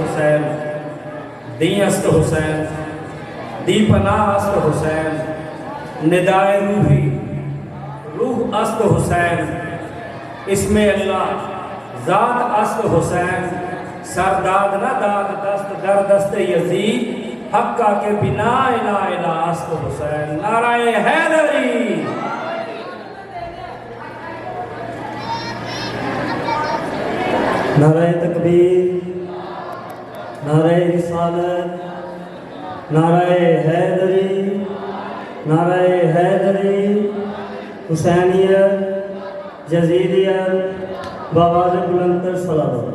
हुसैन दी अस्त हुसैन दी पनाह अस्त हुसैन निदाए रूही रूह अस्त हुसैन इसमें अल्लाह ज़ात अस्त हुसैन सरदाद न दाद दस्त दर दस्त यजीद हक्का के बिना इला इला अस्त हुसैन नाराए हैदरी। नाराए तकबीर, नाराए रिसालत, नाराए हैदरी, नाराए हैदरी, हुसैनियत, जजीदियत, बआवाज़ बुलंद सलावत।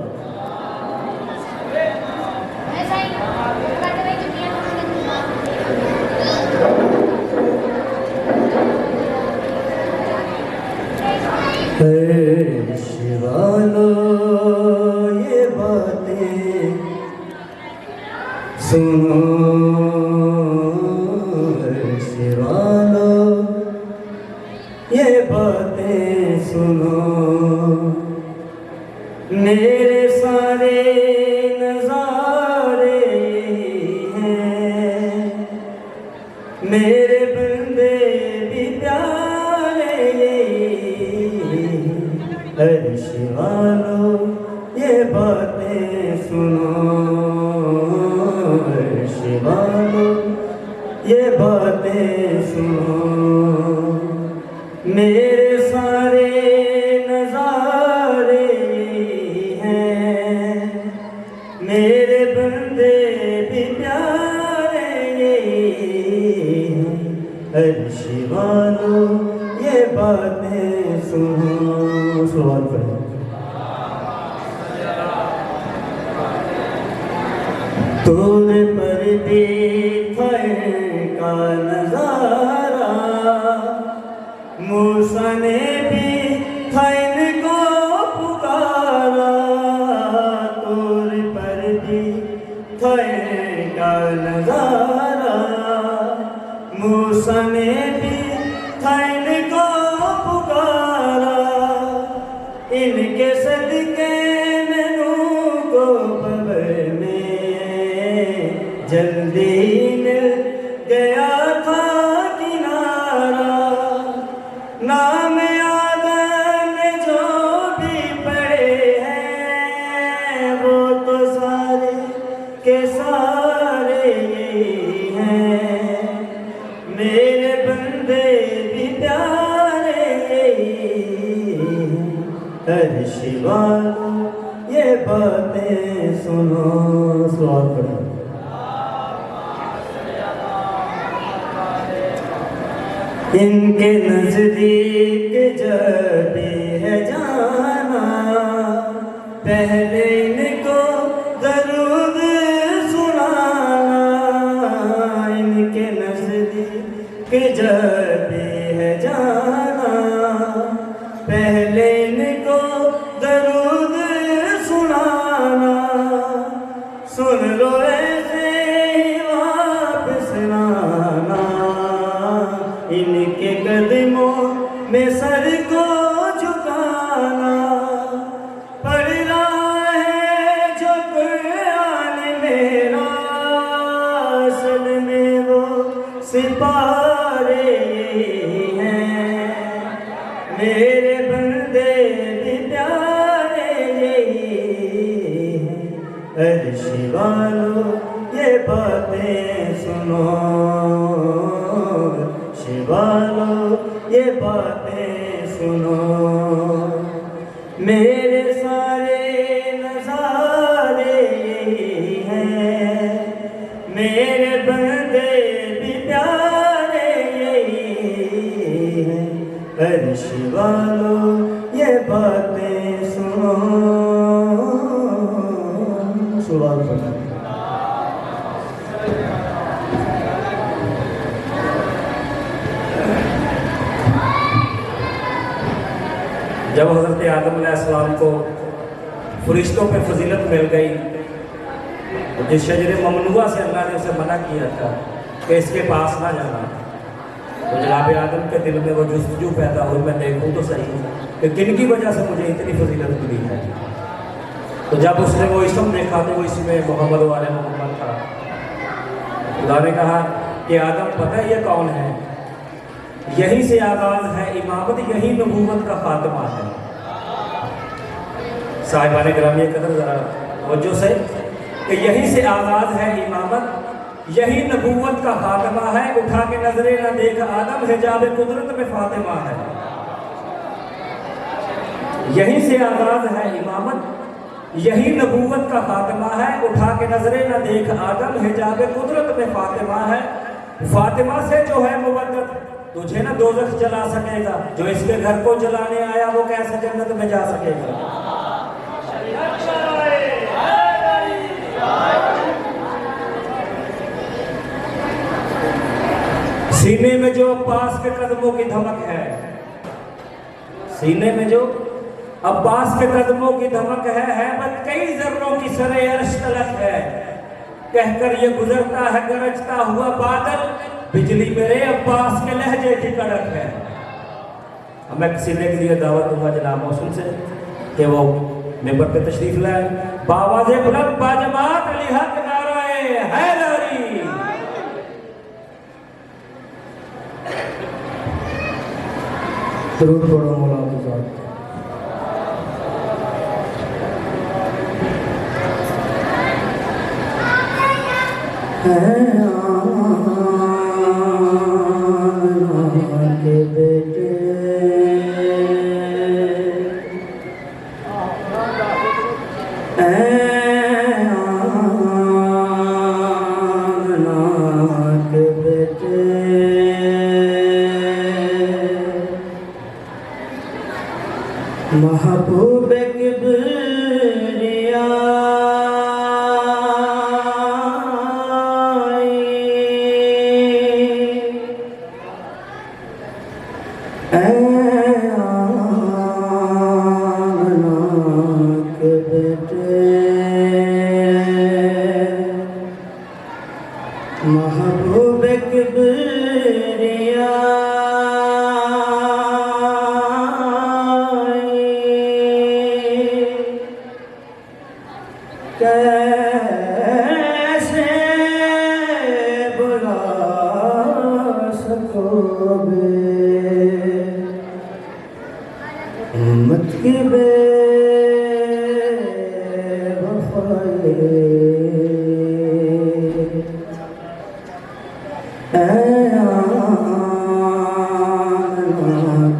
शिवालो ये बातें सुनो, शिवालो ये बातें सुनो, मेरे सारे नज़ारे हैं, मेरे बंदे भी प्यारे। अर्श वालों ये बातें सुनो, अर्श वालों ये बातें सुनो, मेरे सारे नज़ारे हैं, मेरे बंदे भी प्यारे। अर्श वालों ये बातें सुनो। सवाल करें तूने पर देखा का नजारा, मूसा ने भी था इनको पुकारा। तूने पर देखा का नजारा, मूसा ने भी था इनको पुकारा। इनके सदके मैनू को बबर में जल्दी मिल गया था किनारा। नाम आदम ने जो भी पढ़े हैं वो तो सारे के सारे यही हैं, मेरे बंदे भी प्यारे यही हैं। अर्श वालों ये बातें सुनो। सवाल करें इनके नजदीक जब भी है जाना, पहले इनको दरूद सुनाना। इनके नजदीक जब भी है जाना, पहले इनको दरूद सुनाना। सुन लो ऐसे वापस नाना, इनके कदमों में सर को झुकाना। पढ़ रहा है जो कुरान मेरा, असल में वो सिपारे हैं। मेरे बंदे भी प्यारे यही हैं। अर्श वालों ये बातें सुनो, शिवालो ये बातें सुनो। मेरे सारे नज़ारे यही हैं, मेरे बंदे भी प्यारे यही हैं। अर्श वालो ये बातें सुनो। सुभान अल्लाह। जब हज़रत आदम अलैहिस्सलाम को फरिश्तों पे फजीलत मिल गई, तो जिस शजरे ममनुआ से अल्लाह ने उसे मना किया था कि इसके पास ना जाना, तो जनाब आदम के दिल में वो जुस्तजू पैदा हुई, मैं देखूँ तो सही कि किन की वजह से मुझे इतनी फजीलत मिली है। तो जब उसने वो इसम देखा तो वो इसमें मोहम्मद वाले मोहम्मद था। खुदा ने कहा कि आदम पता है ये कौन है? यहीं से आगाज है इमामत, यही नबूवत का खात्मा है। साहिबान ग्रामी कदर जरा तवज्जो से कि यहीं से आगाज है इमामत, यही नबूवत का खात्मा है। उठा के नजरे ना देख आदम, हिजाब कुदरत में फातिमा है। यहीं से आगाज है इमामत, यही नबूवत का खात्मा है। उठा के नजरे ना देख आदम, हिजाब कुदरत में फातिमा है। फातिमा से जो है मुवद्दत, तुझे ना दोज़ख जला सकेगा, जो इसके घर को जलाने आया वो कैसे जन्नत में जा सकेगा। सीने में जो अब्बास के कदमों की धमक है, सीने में जो अब्बास के कदमों की धमक है बस कई जर्रों की सरे अर्श तलक है। कहकर ये गुजरता है गरजता हुआ बादल, बिजली मेरे अब्बास के लहजे की कड़क है। मैं सीने के लिए दावत दूंगा जनाब मौसम से कि वो मेंबर पे तशरीफ लाए। बावाज़े बुलंद बाजमात अली हक नाराए हैदरी। जरूर पढ़ो मौलाना के साथ। के बेटे के बेटे महबूब किबरिया महबूब किबरिया कैसे बुला सकोगे उम्मत की बेवफाई।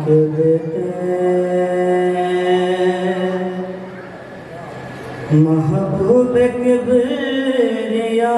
के बेटे महबूब किबरिया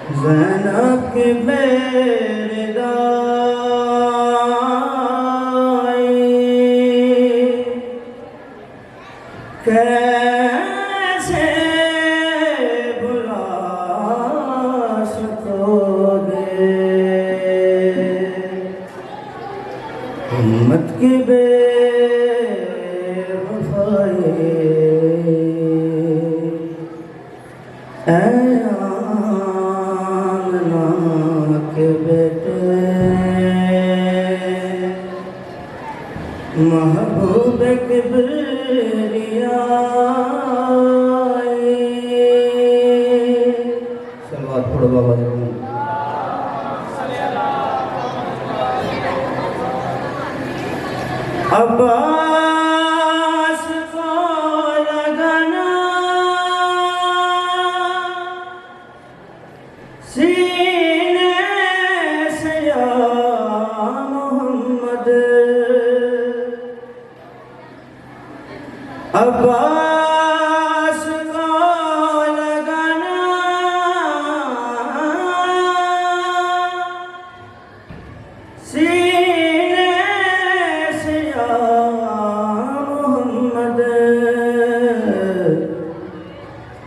ज़ैनब की बेरदाई कैसे भुला सकोगे, उम्मत की बेवफाई ऐ आमना के बेटे महबूब किबरियाई। सलवात पढ़ो बाबा जी। अब्बास को लगना सीने से या मोहम्मद, अब्बास को लगना सीने से या मोहम्मद,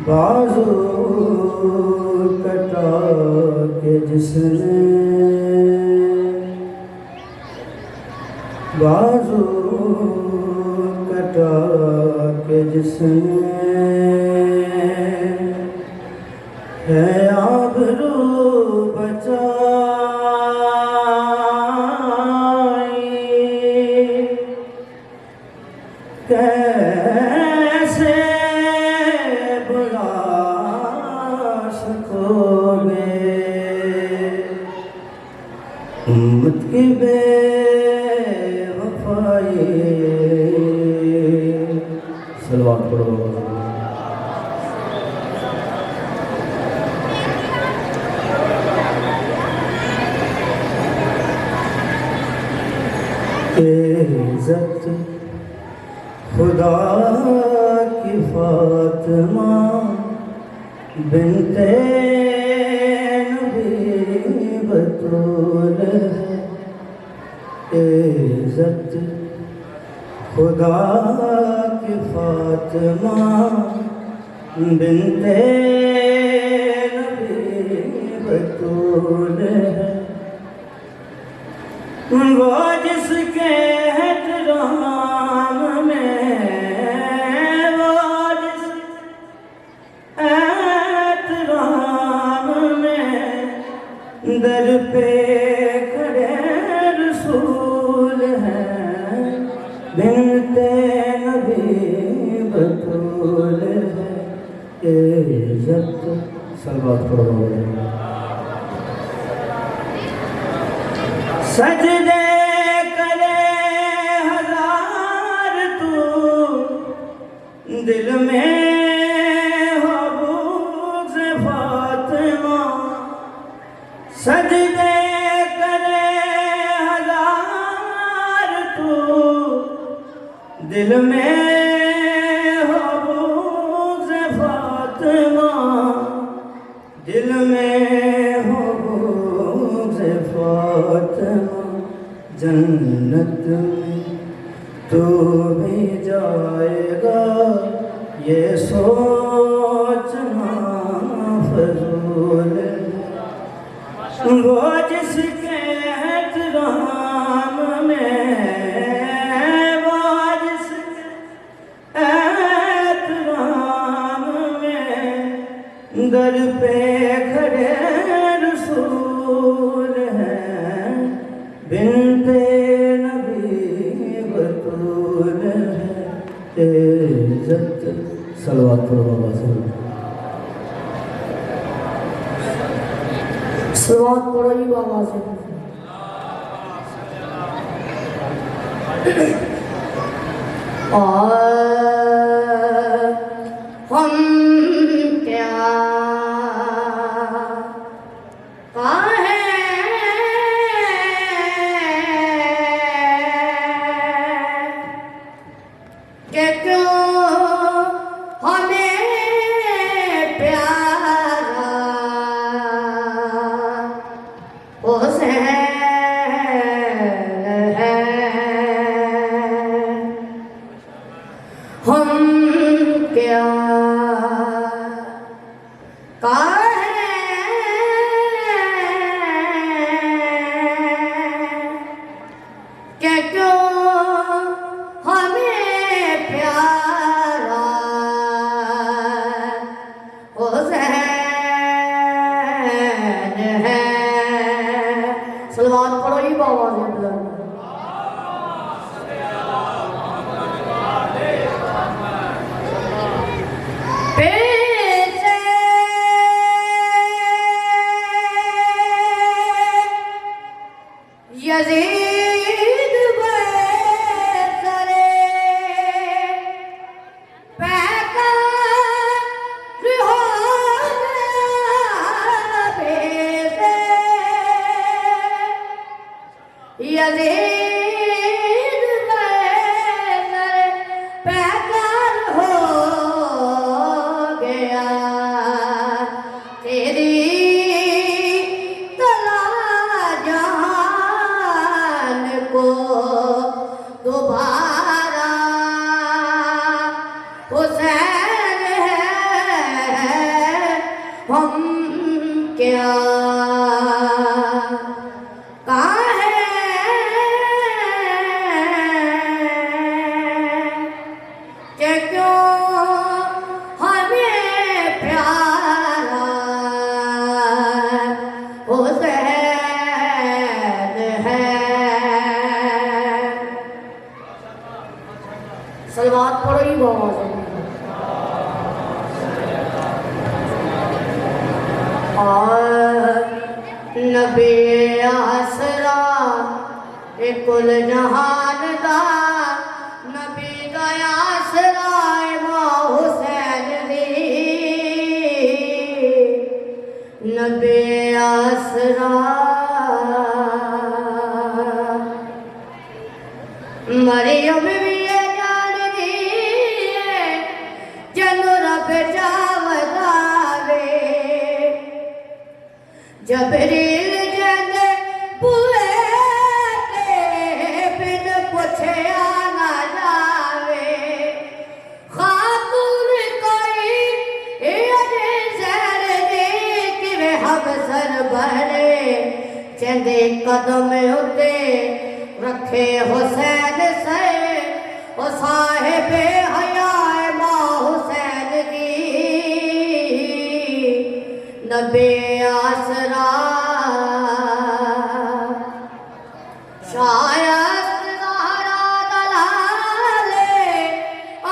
बाजू कटा के जिसने, बाजू कटा के जिसने है आबरू बचाई, कैसे बुला सकोगे, उम्मत की बेवफाई। सलवात पढ़ो। इज़्ज़त खुदा की फातिमा बिन्ते नबी बतूल है, इज़्ज़त खुदा की फातिमा बिन्ते नबी बतूल है, वो जिसके एहतराम में, वो जिसके एहतराम में दर पे खड़े रसूल हैं, बिनते नबी बतूल है, इज़्ज़त। सलवात पढ़ो। सजदे करे हजार तू, दिल में हो बुग़्ज़ फातिमा, सजदे करे हजार तू, दिल में हो बुग़्ज़ फातिमा, दिल में हो बुग़्ज़ फातिमा, जन्नत में तू भी जाएगा ये सोचना फजूल है, वो जिसके एहतराम में, वो जिसके एहतराम में दर पे खड़े रसूल हैं, बिनते नबी बतूल है, इज़्ज़त। सलवात पढ़ो बाबा। सलवात पढ़ो जी बाबा से। और हम क्या कि क्यों हमें प्यारा हैं सलवात पढ़ो ही बाबा से बुलंद यजीद बसरे पैकार हो गया बेसे यजीद बसरे पैकार हो गया तेरी दोबारा हुसैन है हम क्या कहाँ है कि क्यों हमें प्यारा हुसैन है सलवात पढ़ो ही बाबा से नबी आसरा कुल जहान दा नबी दा आसरा मां हुसैन दी नबी आसरा मरियम भी जबरील जंग बुए के बिन पूछे ना जावे खातून कोई अजे सर दे कि हम सर भरे चंदे कदम उते रखे हुसैन से ओ साहिबे हयाए मां हुसैन दी नबी आसरा शायद ज़हरा दलाले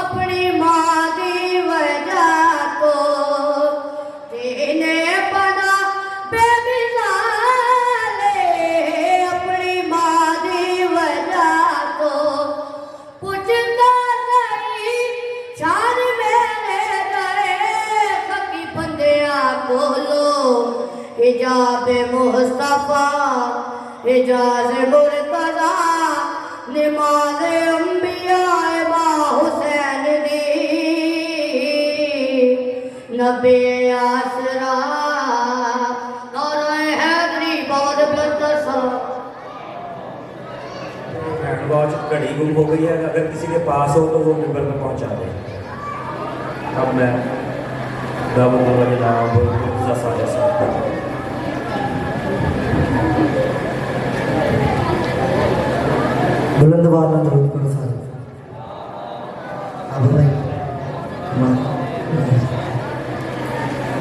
अपनी माँ की वजह को तेने बना बेमिसाले अपनी माँ की वजह को पूछता नहीं चार मेरे गए सकी बंदिया बोलो हिजाब मुस्तफा हिजाज मुर्तजा नमाज अंबिया मां हुसैन दी नबी आसरा नारे हैदरी बाद बंदसा वॉच घड़ी गुम हो गई है अगर किसी के पास हो तो वो नंबर पर पहुंचा दे अब मैं बुलंद वाला दरूद पढ़ो सारे अब भाई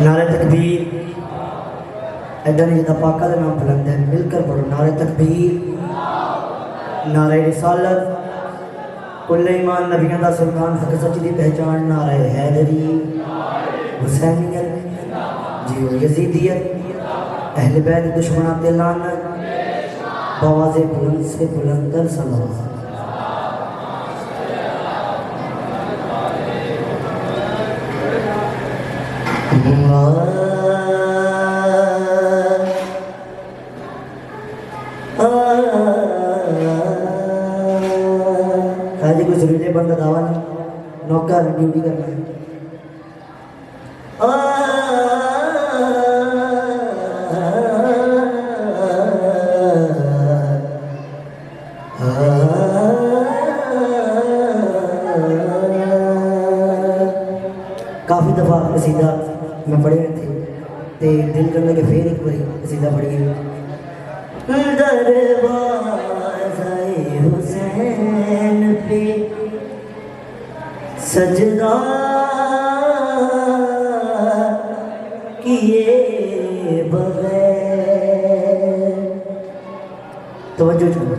नारे तकबीर इधर नहीं था पाका का नाम बुलंद है मिलकर पढ़ो नारे तकबीर नारे रिसालत कुल्ले ईमान नबियों का सुल्तान हक सच की पहचान नारे हैदरी हुसैनियत जियो यजीदियत अहले बैत दुश्मना ते लानत बवाज़े बुलंद से बुलंदर सलावत आज कुछ जरूरी बंदा दावा नहीं नौकर ड्यूटी करना है काफ़ी दफ़ा कसीदा मैं पढ़े थे ते दिल कर लगे फिर एक बार कसीदा पढ़ी दरवाज़े हुसैन पे सजदा किए बगैर तवज्जो करो।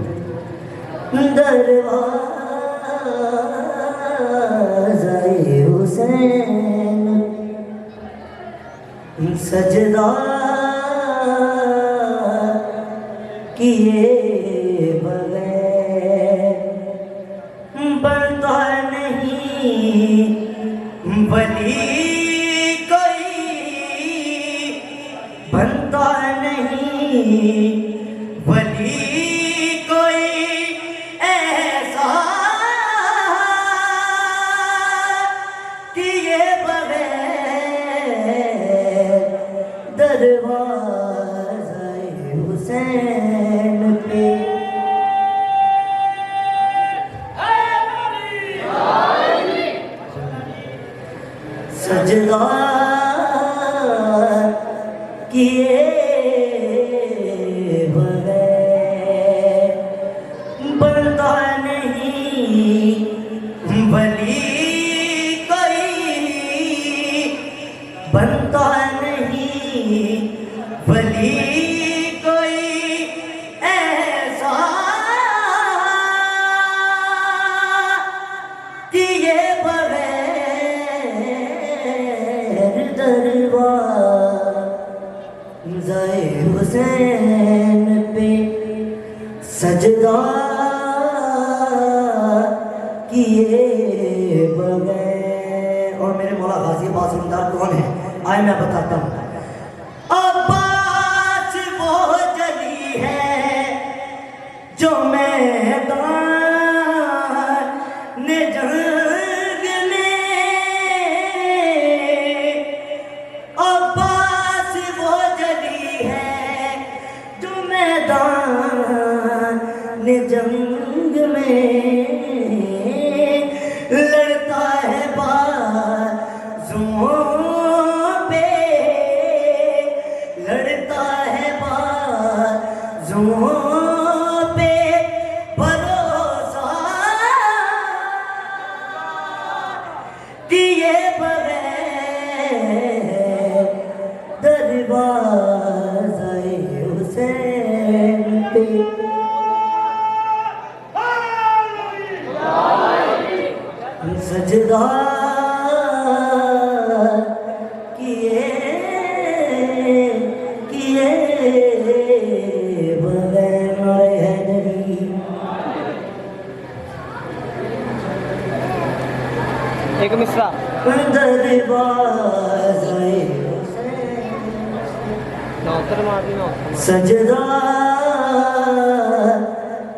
दरवाज़े हुसैन सजदा किए बगैर बनता नहीं वली कोई, बनता नहीं वली कोई ऐसा किए बगैर दरवाज़े हुसैन पे। सजदा किए बगैर बनता नहीं वली कोई, बनता नहीं वली कोई ऐसा किए बगैर दरवाज़े हुसैन पे सजदा किए बगैर। और मेरे मौला गाजी बासुमदार कौन है, आए मैं बताता हूँ। अब्बास वो जली है जो मैदान जंग में, अब्बास वो जली है जो मैदान जंग में लड़ता है बाजुओं पे, लड़ता है बाजुओं पे भरोसा किए बगैर दरवाज़े हुसैन पे। सजदा किए बगैर हैदरी। एक मिसरा दरवाज़े नौकर मार दी नौकर। सजदा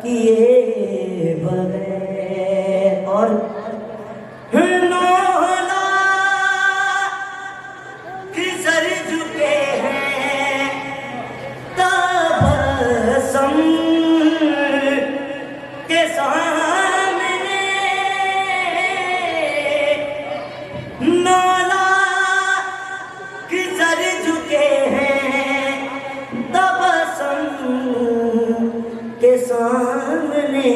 किए बगैर और नौला की सर झुके हैं तबस्सुम के सामने, नौला की सर झुके हैं तबस्सुम के सामने।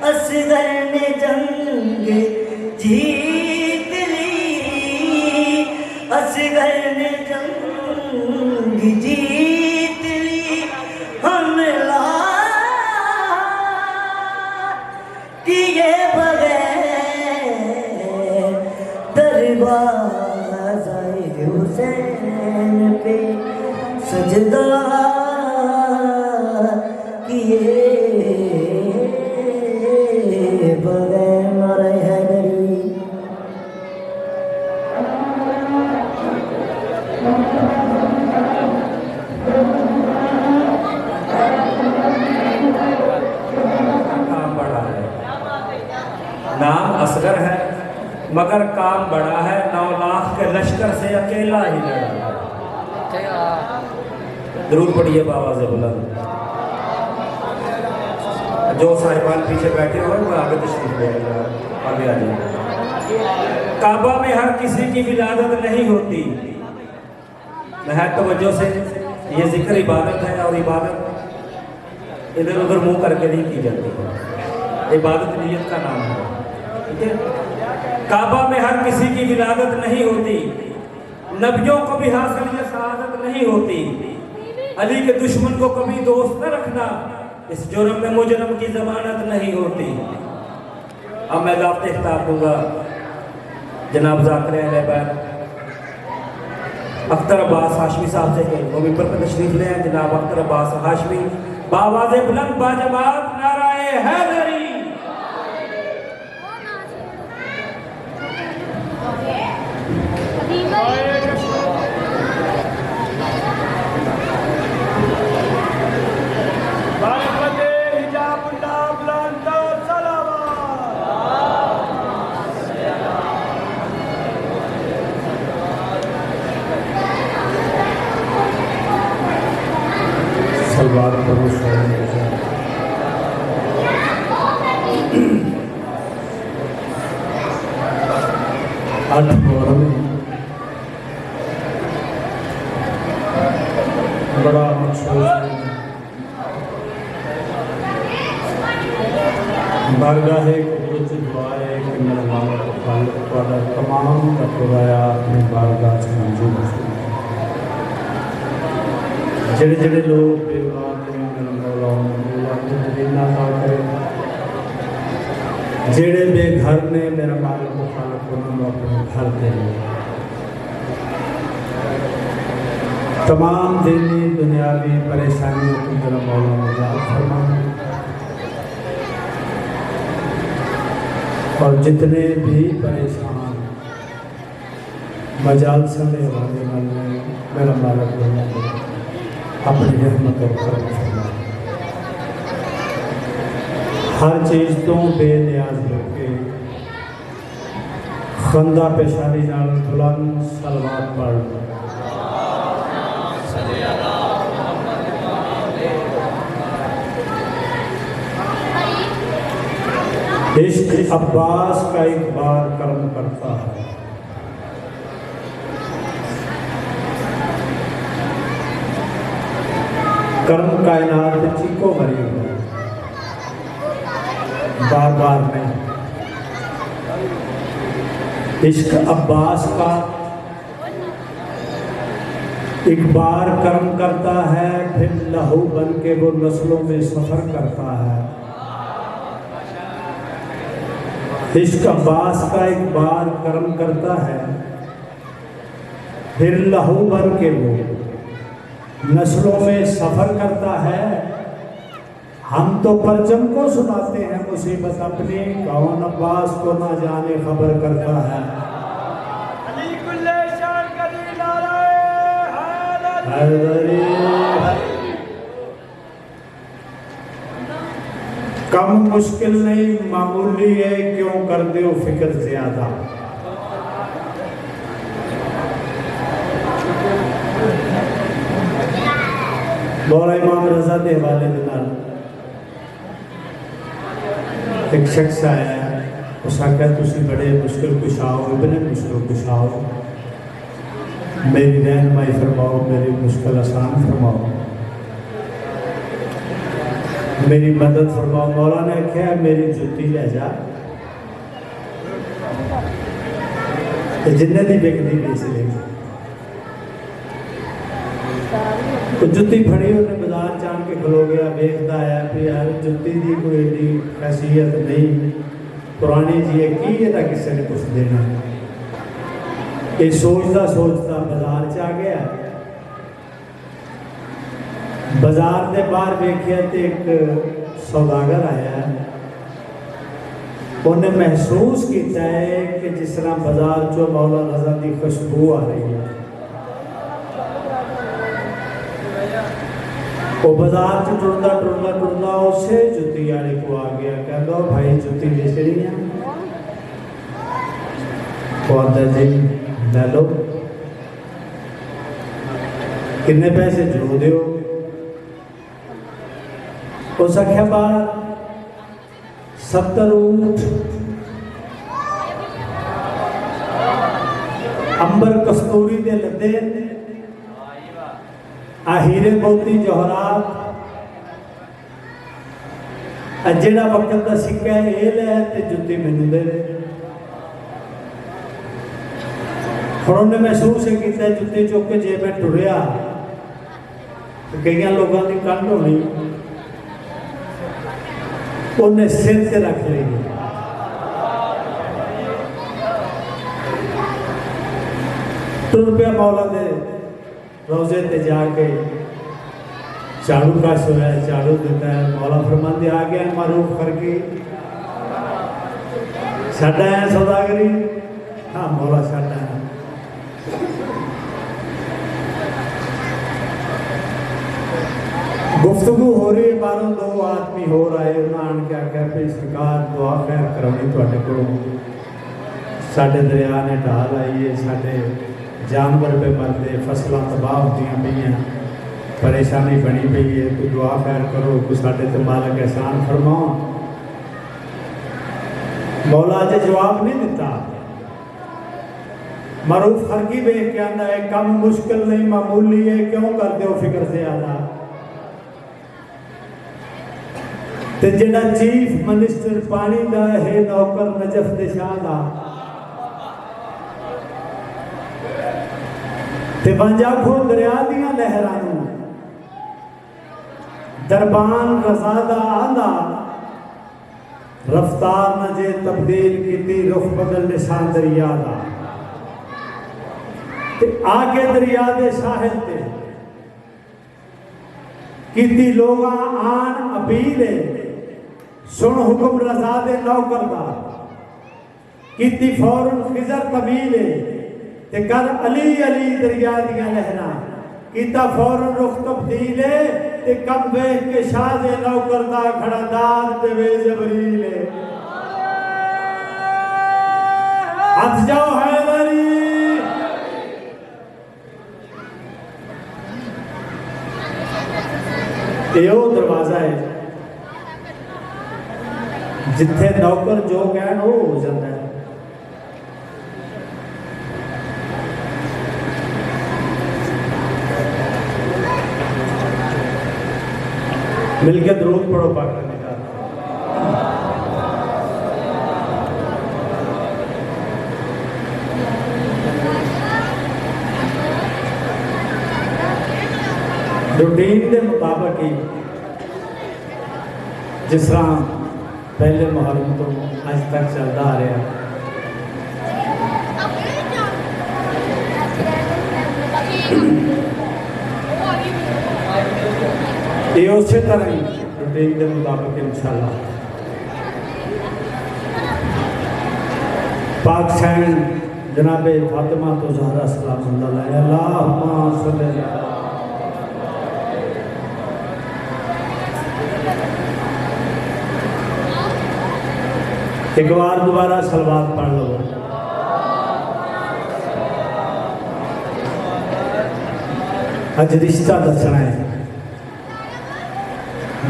असगर ने जंग जीत ली, असगर ने जंग जीत ली, हमला किए बगैर दरवाज़े हुसैन पे सजदा किए बगैर नारे हैदरी। काम बड़ा है, नाम असगर है मगर काम बड़ा है। 9 लाख के लश्कर से अकेला ही लड़ा है। जरूर पढ़िए बाबा से बुलंद। जो साहिबान पीछे बैठे हुए वो आगे तशरीफ ले आगे आ जाए। काबा में हर किसी की विलादत नहीं होती। महज तवज्जो से, ये जिक्र इबादत है और इबादत इधर उधर मुंह करके नहीं की जाती है। इबादत नियत का नाम है, ठीक है। काबा में हर किसी की विलादत नहीं होती, नबियों को भी हासिल ये सआदत नहीं होती। अली के दुश्मन को कभी दोस्त न रखना, इस जुर्म में मुजरम की जमानत नहीं होती। अब मैं दावत खिताब दूंगा जनाब जाकिर अहलबैत अख्तर अब्बास हाशमी साहब से के वो मिंबर पर तशरीफ ले आए। जनाब अख्तर अब्बास हाशमी बावाज़े बुलंद बाजमात नाराए हैदरी। सलवार करो अठ मुहर्रम बड़ा अफसोस बारगाह कुदरत दुआ है कि मेरा मालिक खालिक तमाम का खुदाया अपनी बारगाह से मंजूर हो। जेड़े जेड़े लोग बेऔलाद ने मेरा मौला उन्हें मदीना अता करे, जेड़े बेघर ने मेरा मालिक खालिक उन्हें अपने घर दे। तमाम दीनी दुनियावी परेशानियों को मेरा मौला निजात फरमाए और जितने भी परेशान मजाल सने वाले मेरा मालिक अपनी रहमत और करम फरमाए। हर चीज़ तो बेनियाज होके खंदा पेशानी नाल बुलंद सलवात पढ़। इश्क अब्बास का एक बार कर्म करता है, कर्म कायनात चीको भरी हो बार बार नहीं। इश्क अब्बास का एक बार कर्म करता है, फिर लहू बन के वो नस्लों में सफर करता है। इश्क अब्बास का एक बार कर्म करता है, फिर लहू बन के वो नस्लों में सफर करता है। हम तो परचम को सुनाते हैं मुसीबत अपनी, कौन अब्बास को ना जाने खबर करता है। कम मुश्किल नहीं मामूली है, क्यों कर दो फिक्र ज्यादा। मौला इमाम रजा के हवाले के नाल एक शख्स आया, उस आख्या तुसी बड़े मुश्किल कुशाओ, इतने मुश्किल कुशाओ, मेरी रहनुमाई फरमाओ, मेरी मुश्किल आसान फरमाओ, मेरी मदद फरमाओ। मौला ने आख्या मेरी जुत्ती ले जा, जिन्हें दी बिकती बेच ले। तो जुत्ती फड़ी उन्हें बाजार जान के खलो गया, देखता है भी यार जुत्ती की कोई एडी हैसियत नहीं, पुरानी जी है की ये किसी ने कुछ देना। ये सोचता सोचता बाजार च आ गया। बाजार के बाहर देखिया तो एक सौदागर आया, उन्हें महसूस किया है कि जिस तरह बाजार चो मौला रजा की खुशबू आ रही है। वो बाजार च टुरदा टुरदा टुरदा उसे जुत्ती वाले को आ गया, कहता भाई जुत्ती बेचनी है। वो आंदा जी ले लो, कितने पैसे जो दो। उस आख्या बार 70 ऊंट अंबर कस्तूरी दे लदे, हीरे मोती जवाहरात, जेड़ा वक्त का सिक्का है ये ले ते जुत्ती मैनू दे दे। उन्होंने महसूस किया जुत्ती चुक के जे मैं टुरिया कई लोगों की कंध होनी उन्हें सिर से रख ली। टुर पिया मौला दे रोजे ते जाके झाड़ू कश होया, झाड़ू देता है, मौला फरमाते आ गया मारूफ करके छड्ड आया सौदागरी। हाँ मौला छड्ड आया। गुफ्तगू हो रही है, बारों दो आदमी हो रहे उन्होंने क्या कहा भी सरकार दुआ खैर करानी तुहाडे कोलों, साडे दरिया ने ढाल आई है, साडे जानवर पे मरते, फसलों तबाह होती पई, परेशानी बनी पई है, कोई दुआ खैर करो, कोई साडे ते मालक एहसान फरमाओ। मौला अजे जवाब नहीं दिता। मरूफ फर्की वेख के आंदा है कम मुश्किल नहीं मामूली है, क्यों करते हो फिक्र ज्यादा। ते जेड़ा चीफ मिनिस्टर पानी दा है नौकर नजफ दे शाह दा, ते पंजाबों दरिया दियां लहरां नूं दरबान रज़ा दा आंदा, रफ्तार न जे तब्दील कीती रुख बदल निशान दरिया दा। ते आके दरिया दे साहिल ते कीती लोगां आन अपील सुन हुक्म रज़ा दे नौकर दा, कीती फौरन खिजर तबील ते कर अली अली दरिया दियां लहरां, कीता फौरन रुख तब्दील ते कम वेख के शाह दे नौकर दा खड़ा दाद ते वे जबरील। हथ जाओ हैदरी। यो दरवाजा है जिथे नौकर जो कहन वो हो जाता है। मिलकर दरूद पढ़ो पाक निकाल। रूटीन के मुताबिक ही जिस तरह पहले मुहर्रम तो अज तक चलता आ रहा, ये उसी तरह ही रूटीन के मुताबिक इंशाअल्लाह पाक सैन जनाबे फातिमा तो ज़हरा सलामुल्लाह अल्लाहुम्मा सल्ली अलैहा। एक बार दोबारा सलवात पढ़ लो। अज रिश्ता दसना है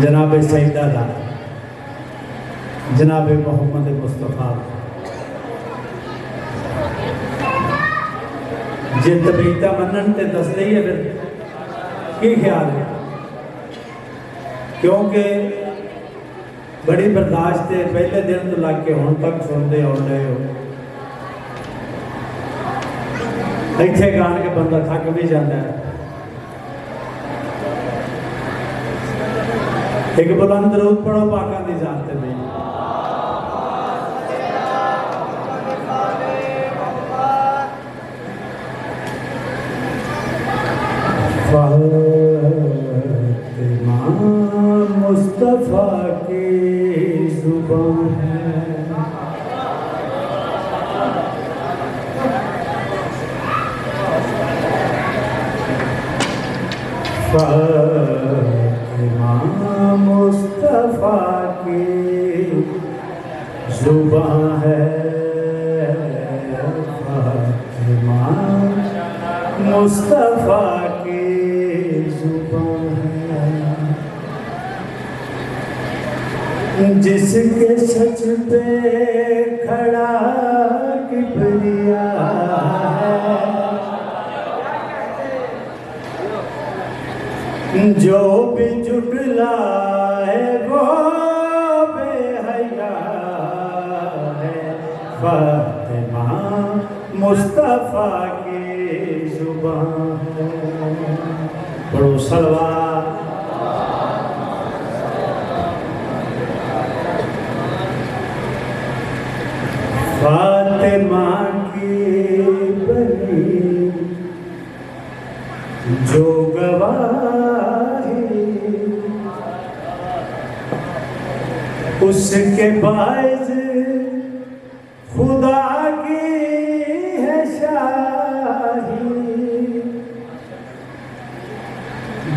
जनाब सईदा दा, जनाब मोहम्मद मुस्तफा। जे तबीयत मनन ते दस दी है फिर की ख्याल है, क्योंकि बड़ी बर्दाश्त है पहले दिन तो लग के हुण तक सुनते आ रहे हो। इत्थे गान के बंदा थक भी जाता है। एक बुलंद दरूद पढ़ो पाका दी जात ते नहीं। फातिमा मुस्तफा की जुबान है, फातिमा मुस्तफा की जुबान है, फातिमा मुस्तफा की जुबान है, जिसके सच पे खड़ा किबरिया है, जो भी जुटलाए वो बेहया है, फातिमा मुस्तफा की जुबान है। बड़ो सलवार जो गवाही उसके बायस खुदा की है शाही।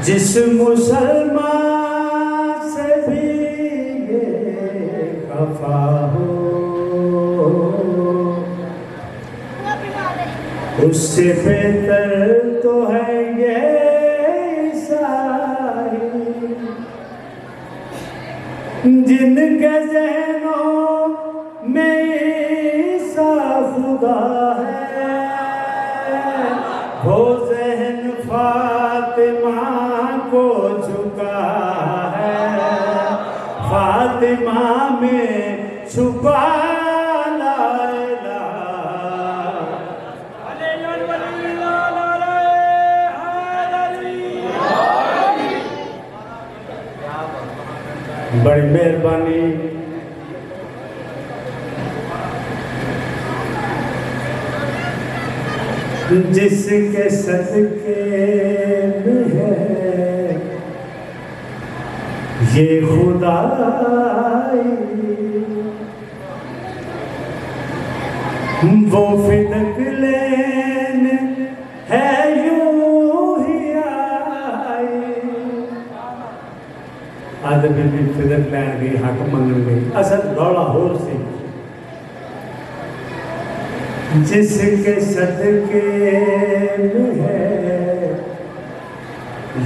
जिस मुसलमान से भी ये खफा हो उससे बेहतर तो है ये ईसाई। जिनके ज़हनों में ईसा खुदा है वो ज़हन फातिमा को झुका है। फातिमा में छुपा बड़ी मेहरबानी। जिसके सदके में है ये खुदाई वो फिदक लेन है यूं ही आई। आदमी भी फिदक लैन गई हक मंगन गई असल रौला होर सी। जिसके सदके में है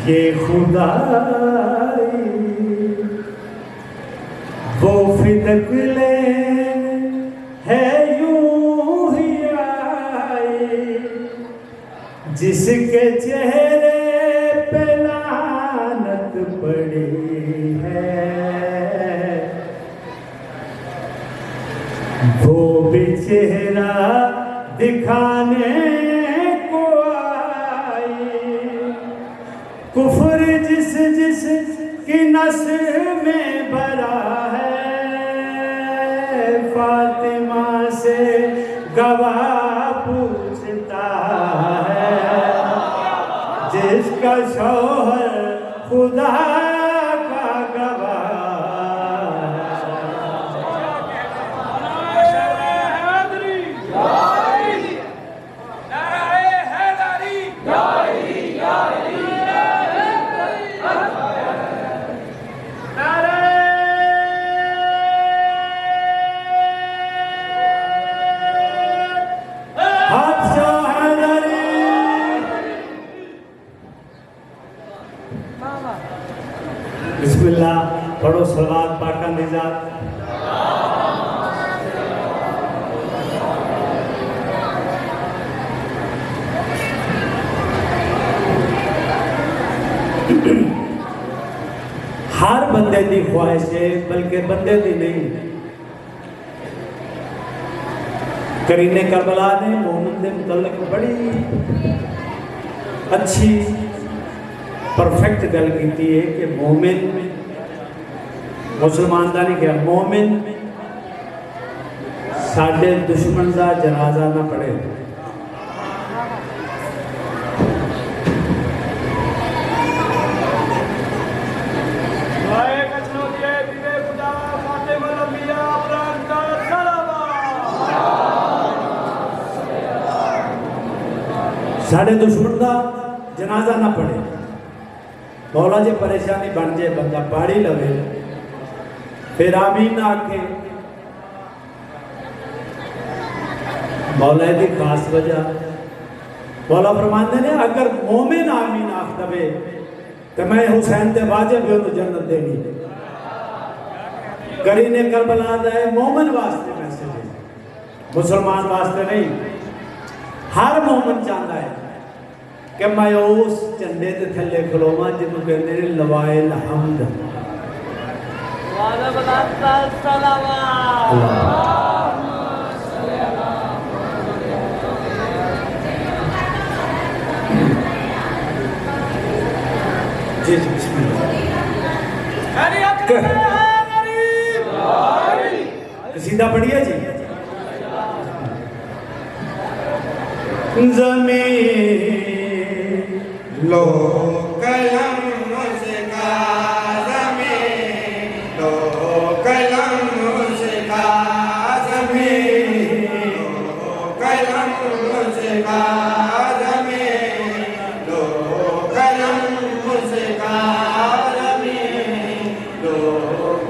ये खुदाई वो फिदक लेन है यूं ही आई। जिसके चेहरे पे लानत पड़ी है वो भी चेहरा दिखाने को आई। कुफ्र जिस जिस की नस में भरा है फातिमा से गवाह पूछता है। जिसका शौहर खुदा का गवाह बिस्मिल्लाह पढ़ो सलावत पाका निजात। हर बंदे की ख्वाहिश है बल्कि बंदे की नहीं। करीने करबला ने मोहम्मद के मुतल्लिक बड़ी अच्छी परफेक्ट गल की है कि मोमिन मुसलमान का नहीं क्या मोमिन साढ़े दुश्मन का जनाजा ना पड़े। साढ़े दुश्मन का जनाजा ना पड़े। मौला जे परेशानी बन जाए बंदा पाड़ी लवे फिर आमीन ना आखे। मौला की खास वजह मौला फरमाते ने अगर मोमिन आमीन आख दवे तो मैं हुसैन ते वाजिब हो तो जन्नत देनी। करीने करबला दे मोमिन वास्ते मैसेज है मुसलमान वास्ते नहीं। हर मोमिन चाहता है कि मैं उस झंडे के थले खलोवा जिन्होंने कहते हैं लवाइल हमद। जी जी कसीदा पढ़िए जी। ज़मीन लो कलम मुझका ज़मीं, लो कलम मुझका ज़मीं, लो कलम मुझका ज़मीं, लो कलम मुझका ज़मीं, लो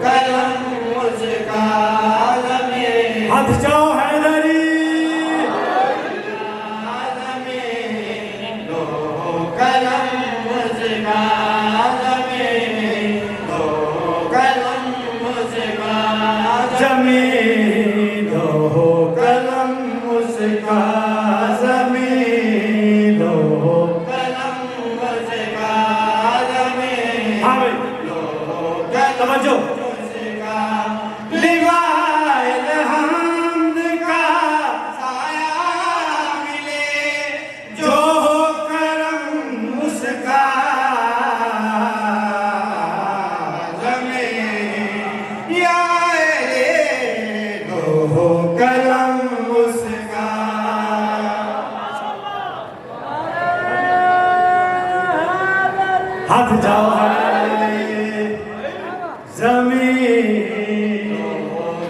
कलम मुझका ज़मीं। हाथ जाओ हैदरी। कलम मुझका ज़मीं, लो कलम मुझका ज़मीं, लो कलम मुझका ज़मीं, लो कलम मुझका ज़मीं, हाँ भाई लो तवज्जो। मुझका लिवाए हमद का साया मिले, जो हो करम उसका ज़मीं या रे लो हो कलम उसका। हाथ जाओ हैदरी। ज़मीं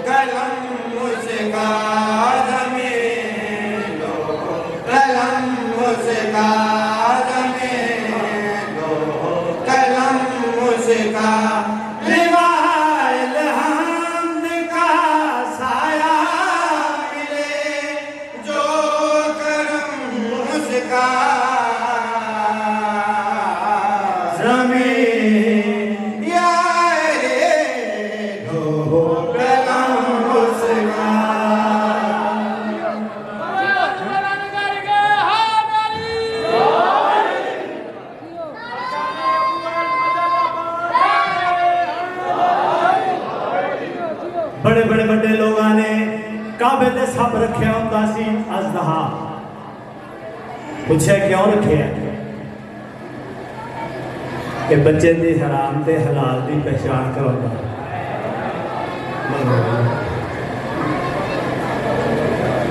कलम मुझका ज़मीं, लो कलम मुझका ज़मीं, लो कलम मुझका लिवाए हमद का साया मिले, जो करम मुझका ज़मीं या रे लो कलम उसका। बड़े बड़े बड़े लोगों ने काबे ते सब रखिया होंदा सी अज़दहा। पूछे क्यों रखे कि बच्चे दी हराम ते हलाल दी पहचान कराउंदा।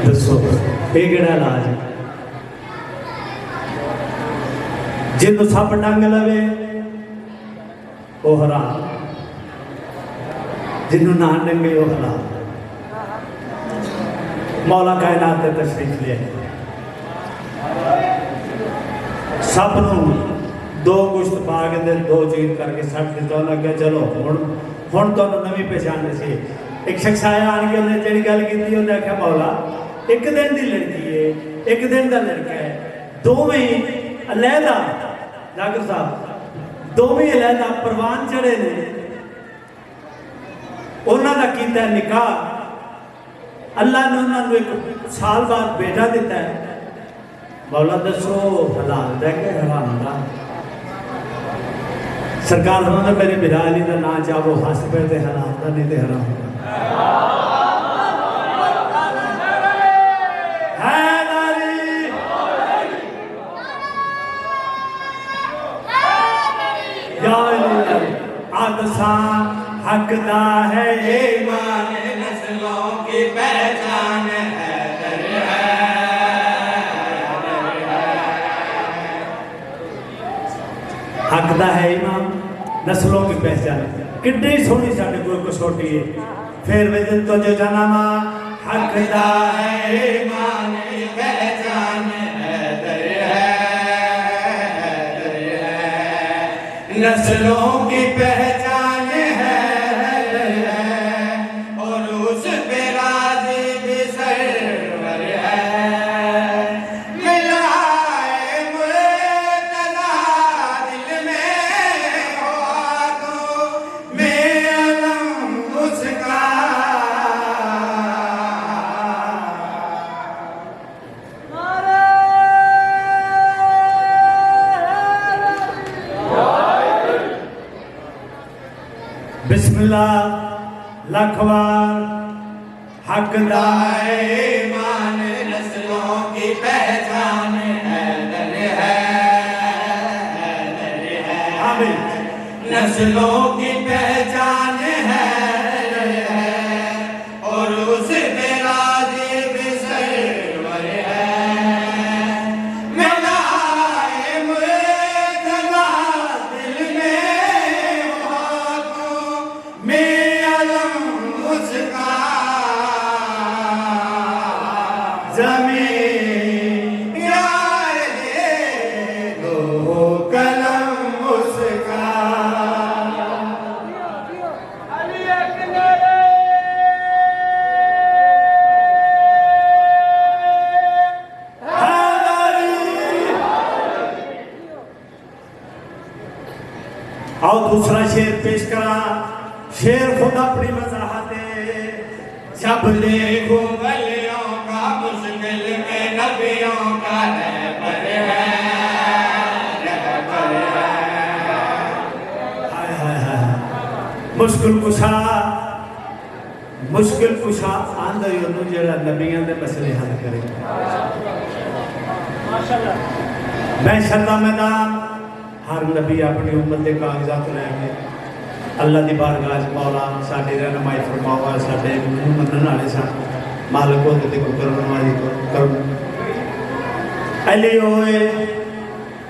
दसो ये केड़ा इलाज है? जिन्नू सप डंग लवे वो हराम, जिन्नू ना डंगे वो हलाल। मौला कायनात ने तशरीफ लिया सप नू दो गुश्त पा के दे दो चीज करके सट दिता। लगे चलो हुण तो नवी पहचान सी। एक शख्स आया आन के उन्हें जी गल की, उन्हें आख्या मौला एक दिन की लड़की है एक दिन का लड़का है, दोवें अलहदा जाकर साहब दोवें अलहदा परवान चढ़े ने, उन्होंने किया निकाह, अल्लाह ने उन्होंने एक साल बाद बेटा दिता है। मौला दसो हलाल देंगे हराम दा? सरकार उन्होंने मेरी बिराली का ना चाहो हस पे ते हराम दा नहीं ते हराम दा। आदसा हकदा है ईमान, नस्लों की पहचान है हकदा है इमाम नस्लों की पहचान। कितनी सोहनी साड़ी कोई कसौटी है। फिर वे तो जो जनामा हकदा है ईमान की पहचान नस्लों की पहचान है और उस पे राजी भी सरवर है। मिलाए मुर्तज़ा दिल में हो आंखों में अलम उसका। बिस्मिल्लाह लखवार हकदा है ईमान नस्लों की पहचान है आमीन। नस्लों की पहचान है और उस पे राजी भी सरवर है। मिलाए मुर्तज़ा ज़मीं यार दे दो कलम उसका आओ दूसरा शेर पेश करा। शेर खुद अपनी वजाहत सब देखो वलियों का मुश्किल में नबियों का रहबर है रहबर है। हाय हाय हाय मुश्किल कुशा आंदा योनू जेड़ा नबियां दे मसले हल करे। महशर दा मैदान हर नबी अपनी उम्मत के कागजात लैके अल्लाह की बारगाह मौला साडे रहनुमाई फरमावा। साडे मनण वाले सन मालिक होते ते कोई करनवाजी कर अली होए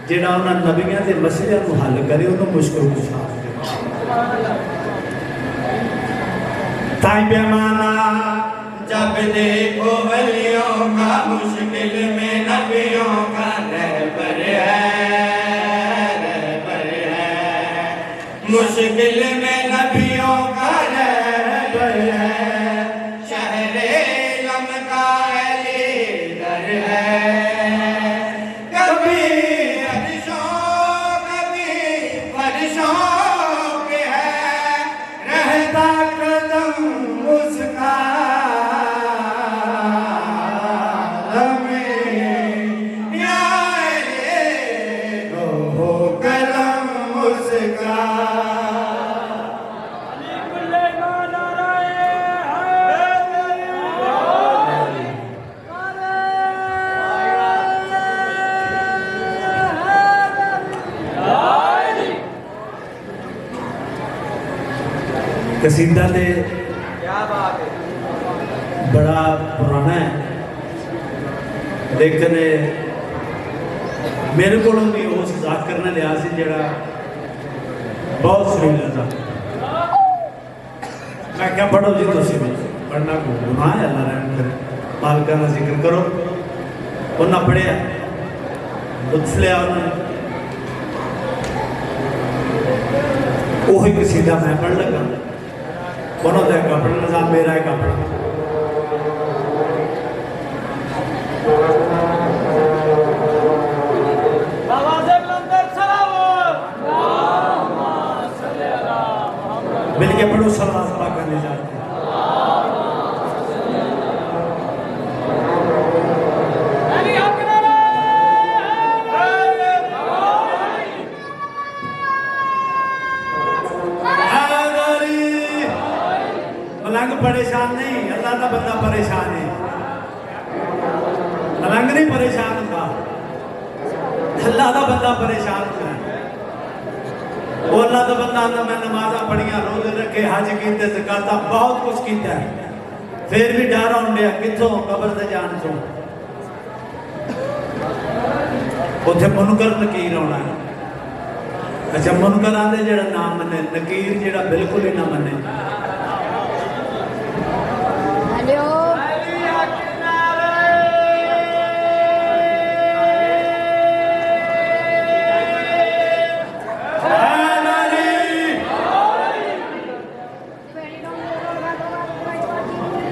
जेड़ा उन्हां नबियां दे मसलियां नूं हल करे उन्होंने मुश्किल कुशा ताई बेमाना। जब देखो वलियों का मुश्किल में नबियों का रहबर है रहबर है। मुश्किल में नबियों का रहबर है। शहरे लम का लीडर है। कभी फरिशों के है रहता कदम उसका कलम उसका। कसीदा दे बड़ा पुराना है लेकिन मेरे को भी उस जाकर ने लिया सी जरा बहुत सुरीला था। मैं क्या पढ़ो जी तुम भी पढ़ना गुनाह है अल्लाह रहम करे मालिका का जिक्र करो। उन्हें पढ़िया लुत्फ लिया उन्होंने वही कसीदा मैं पढ़ लगा। उन्होंने एक अपना निजाम मेरा एक अपना मिलके पढ़ो सलात पाक करने जाते हैं। मलंग परेशान नहीं अल्लाह का बंदा परेशान है। मलंग नहीं परेशान होता अल्लाह का बंदा परेशान होता है। वो अल्लाह का बंदा आंदा मैं नमाजा पढ़िया रोजे रखे हज किए ज़कात बहुत कुछ किया फिर भी डर आउंडे कितों कबर से जान चो उथे मुनकर नकीर आना है। अच्छा मुनकर आंदे जेड़ा ना मने नकीर जेड़ा बिल्कुल ही ना मने।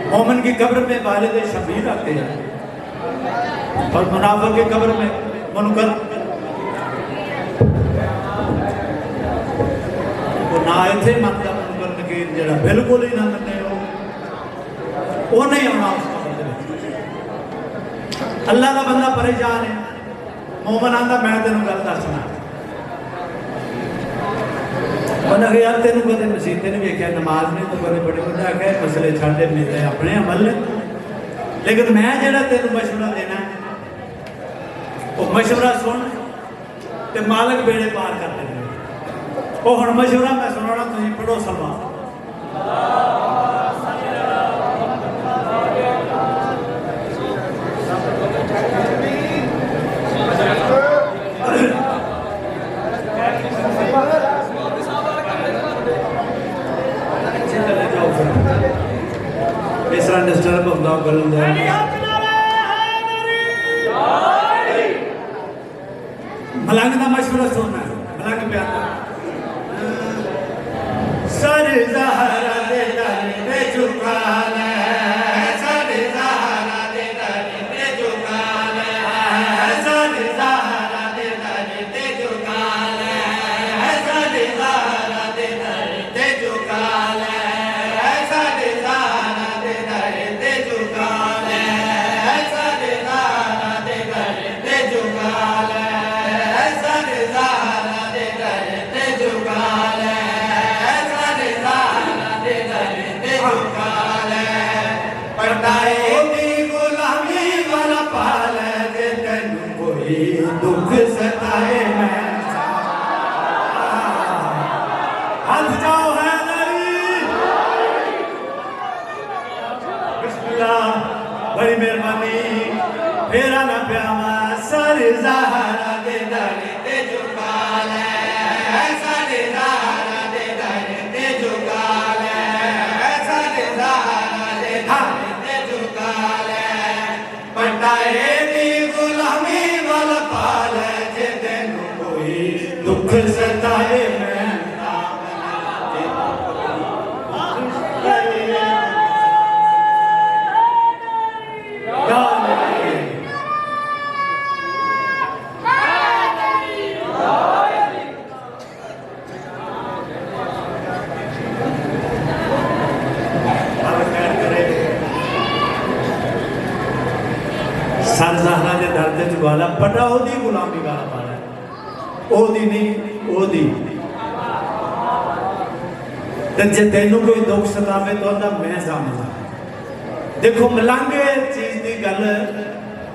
मोमिन की कब्र में वालिद शबीर आते हैं और मुनाफिक की कब्र में मुनकर। वो ना इथे मनता मुनकर नकीर जेड़ा बिल्कुल ही ना मने वो नहीं आना उस कब्र में। अल्लाह का बंदा परेशान है। मोमिन आंदा मैं तेन गल दसना बंदा कि यार तेन कदे मसीते नहीं वेख्या नमाज नहीं तो बड़े बड़े बंदा आख्या मसले छाड़े मेरे अपने अमल ने लेकिन मैं जेड़ा तेन मशवरा देना वो मशवरा सुन ते मालिक बेड़े पार कर देंगे। वो हुण मशवरा मैं सुनाना तुसीं पढ़ो सलमान। इस तरह डिस्टर्ब होता गल मलंग का मशवरा सुनना मलंग पे आता सर ज़हरा दे दर पे झुका ले सर ज़हरा दे दर पे झुका ले सर ज़हरा दे दर पे झुका ले सर ज़हरा दे दर पे झुका ले सर ज़हरा दे दर पे झुका ले सर ज़हरा दे दर पे झुका ले सर ज़हरा दे दर पे झुका ले पटाए दी गुलामी वाला पाल दे तेनू कोई दुख सताए मैं हाथ जाओ है नरी बिस्मिल्लाह बड़ी मेहरबानी फेरा ना प्यामा सर ज़हरा दे दर ते झुका ले सर ज़हरा दे दर ते झुका ले सर ज़हरा दे दर ते झुका ले पटाए दी गुलामी वाला पाल जे तेनू कोई दुख सताए मैं सर ज़हरा दे दर्द चुकाला पटा ओदी गुलामी वाला पाला ओदी नहीं ओदी ते जे तेनू कोई दुख सतावे तो आंदा मैं समझदा देखो मलंग चीज की गल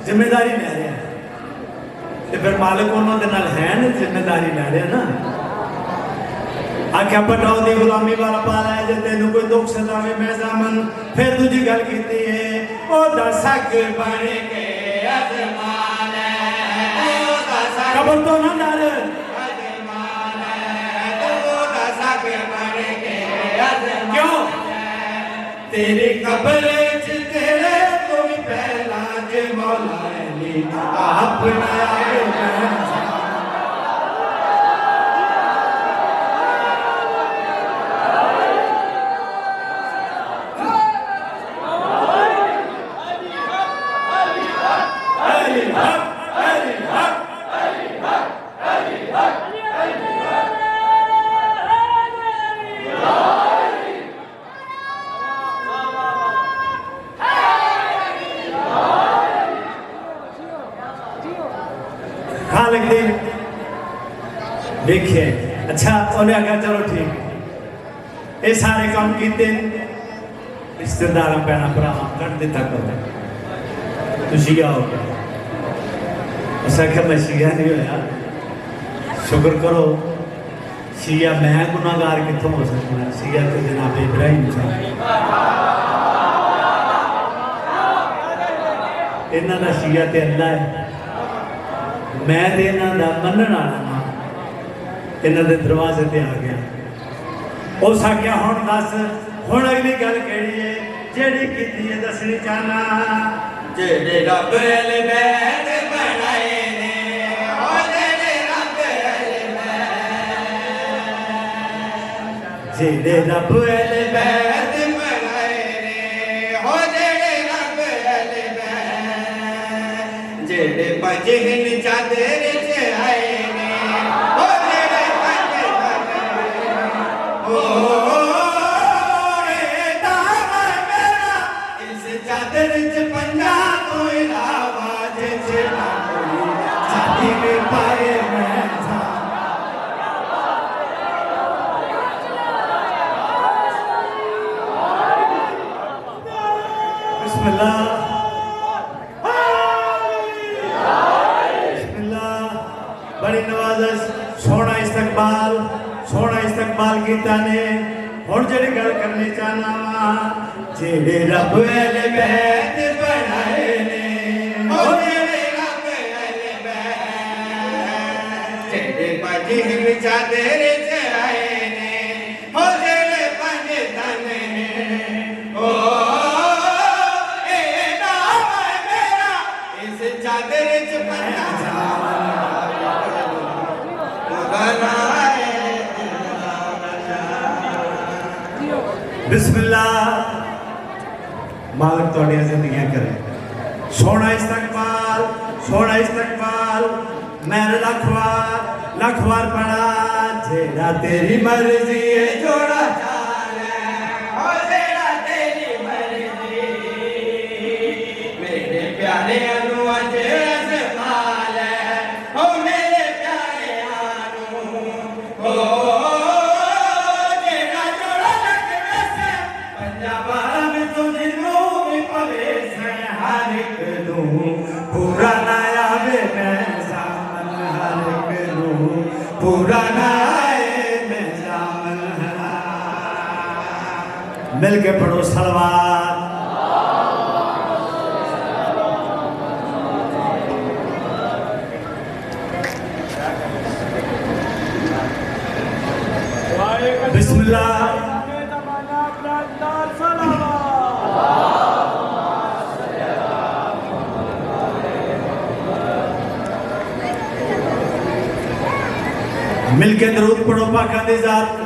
जिम्मेदारी ले रहा है ते फिर मालिक उन्होंने नाल है ना जिम्मेदारी ले रहा ना आख्या पटा ओदी गुलामी वाला पाला है जे तेनू कोई दुख सतावे मैं समझ फिर दूजी गल कीती है ओ दसक बन के खबर तो ना डर क्यों तेरी कब्र तेरे तो भी पहला जे मौला अली अपना देखिए अच्छा उन्हें आखा चलो ठीक ये सारे काम किए रिश्तेदार भैन भरा कर दिता करो तू शिया हो गया ऐसा क्या मैं शिया नहीं होया शुक्र करो शिया मैं गुनाहगार कितों हो सकता शिया तो जनाब इब्राहिम था इन्हों का शिया तो अल्लाह है मैं तो इन्हों का मनण वाला इन्हों के दरवाजे ते आ गया उस आख्या हुण दस हुण अगली गल केड़ी है जेड़ी कीती है दसनी चाहना जेड़े रब अल बैत बनाए ने ओ जेड़े रब अल बैत जेड़े रब अल बैत बनाए ने ओ जेड़े रब अल बैत जेड़े बजहिन चादर च आए ने इस चादर च पंजा तो इलावा जे शादी में पाए मैं था बिस्मिल्लाह बिस्मिल्लाह बड़ी नवाज़श सोना इस्तकबाल कीता ने हुण जेड़ी गल करनी चाहना वा जेड़े रब अल बैत बनाए ने ओ जेड़े रब अल बैत जेड़े बजहिन चादर च आए ने ओ जेड़े पंज तन ने ओ ए नाम मेरा इस चादर च पंजा बनाए बिस्मिल्लाह मालिक तोड़िया जिंदगियां करे सोना इस्तकबाल मैंने लखवार पढ़ा जेड़ा तेरी मर्जी है जोड़ा चाल है और तेरा तेरी मर्जी मेरे प्यारे अनु अज अजमाल है ओ मेरे प्यारे अनु ओ जेड़ा जोड़ा लग वैसे पंजाब में तो जिन्नों भी पवेश है हर एक नू पूरा ना आवे मैं सामन हर एक नू पूरा ना मिल के पढ़ो सलवार बिस्मिल्लाह मिल के दरूद पढ़ो पाका दी जात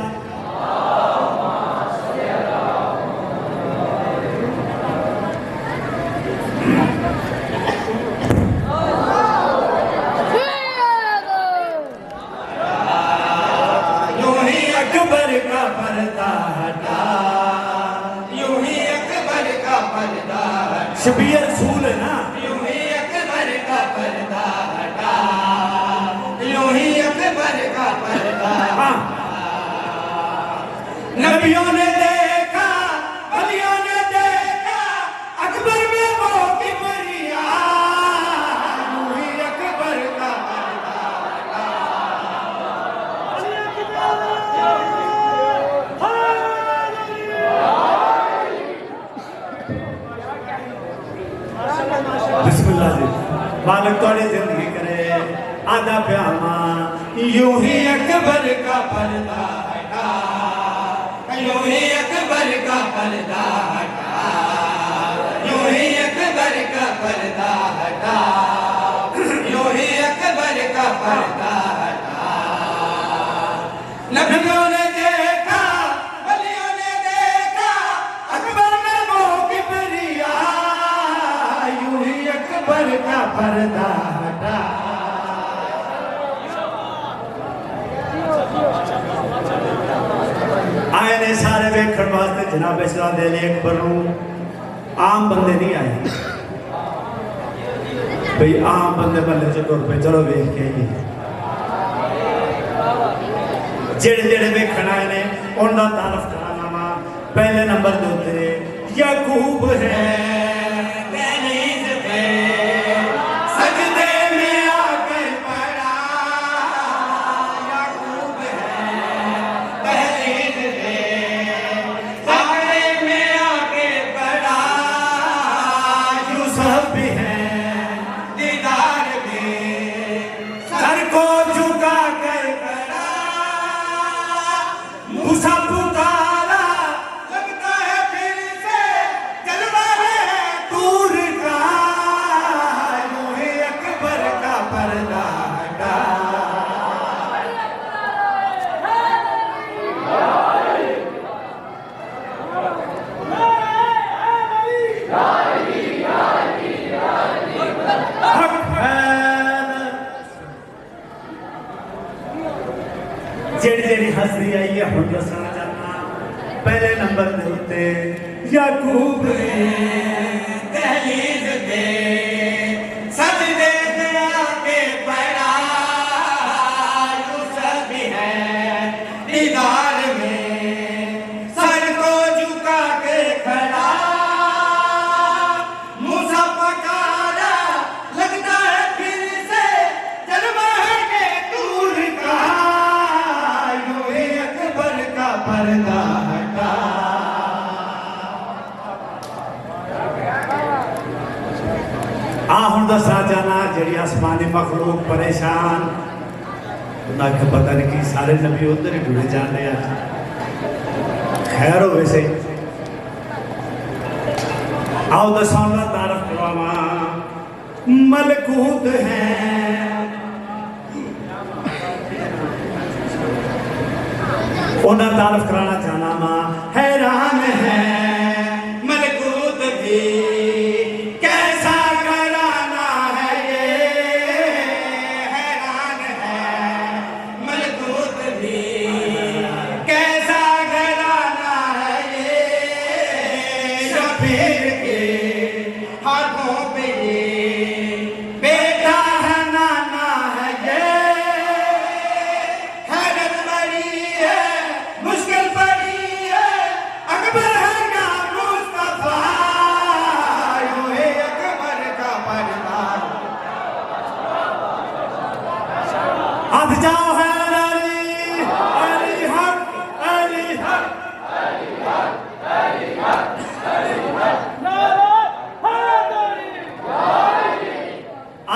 शबीर रसूल है ना यूं ही अकबर का पर्दा हटा यूं ही अकबर का पर्दा नबियों ने देखा वलियों ने देखा अकबर में वो किबरिया यूं ही अकबर का पर्दा बिस्मिल्लाह जी मालिक तोड़ी जिंदगी करे आधा प्यामा यूं ही अकबर का पर्दा हटा यूं ही अकबर का पर्दा हटा यूं ही अकबर का पर्दा हटा यूं ही अकबर का पर्दा हटा नबियों ने देखा वलियों ने देखा अकबर में वो किबरिया यूं ही अकबर का पर्दा हटा आए ने सारे वेखण वास्ते जनाब इस्लाम दे अकबर नूं आम बंदे नहीं आए भाई आम बंदे मल्ले च टुर पे चलो वेख के ही जेड़े वेखण आए ने उनका तारफ कराना वा पहले नंबर दे उत्ते याकूब है दहलीज पे सजदे में आकर पड़ा याकूब है दहलीज पे सजदे में आके पड़ा यूसुफ भी है दीदार में सर को झुका कर पड़ा मूसा पुकारा लगता है फिर से जलवा है दूर का यूं ही अकबर का पर्दा हटा हक है जेड़ी हस्ती आई है हुण दसना चाहना पहले नंबर दे उत्ते याकूब है दहलीज पे सजदे में आके पड़ा यूसुफ भी है दीदार में सर को झुका के खड़ा मूसा पकारा लगता है फिर से जलवा है के दूर का यूं ही अकबर का पर्दा हटा आ हुण दसना चाहना जेड़ी आसमानी मखलूक परेशान उन्हें आख्या पता नहीं कि सारे नबी उधर ही जुड़े जाने खैर हो वैसे आओ दसाउंदा तारफ करवावा मलकूत है उन्हें तारफ कराना चाहना माँ हैरान है मलकूत भी कैसा घराना है ये, हैरान है मलकूत भी कैसा घराना है ये, शबीर के हाथों पे ये बेटा है नाना है ये, हैरत बड़ी है मुश्किल पड़ी है अकबर है क्या मुस्तफा, यूं ही अकबर का पर्दा। अब जाओ है अली अली हक अली हक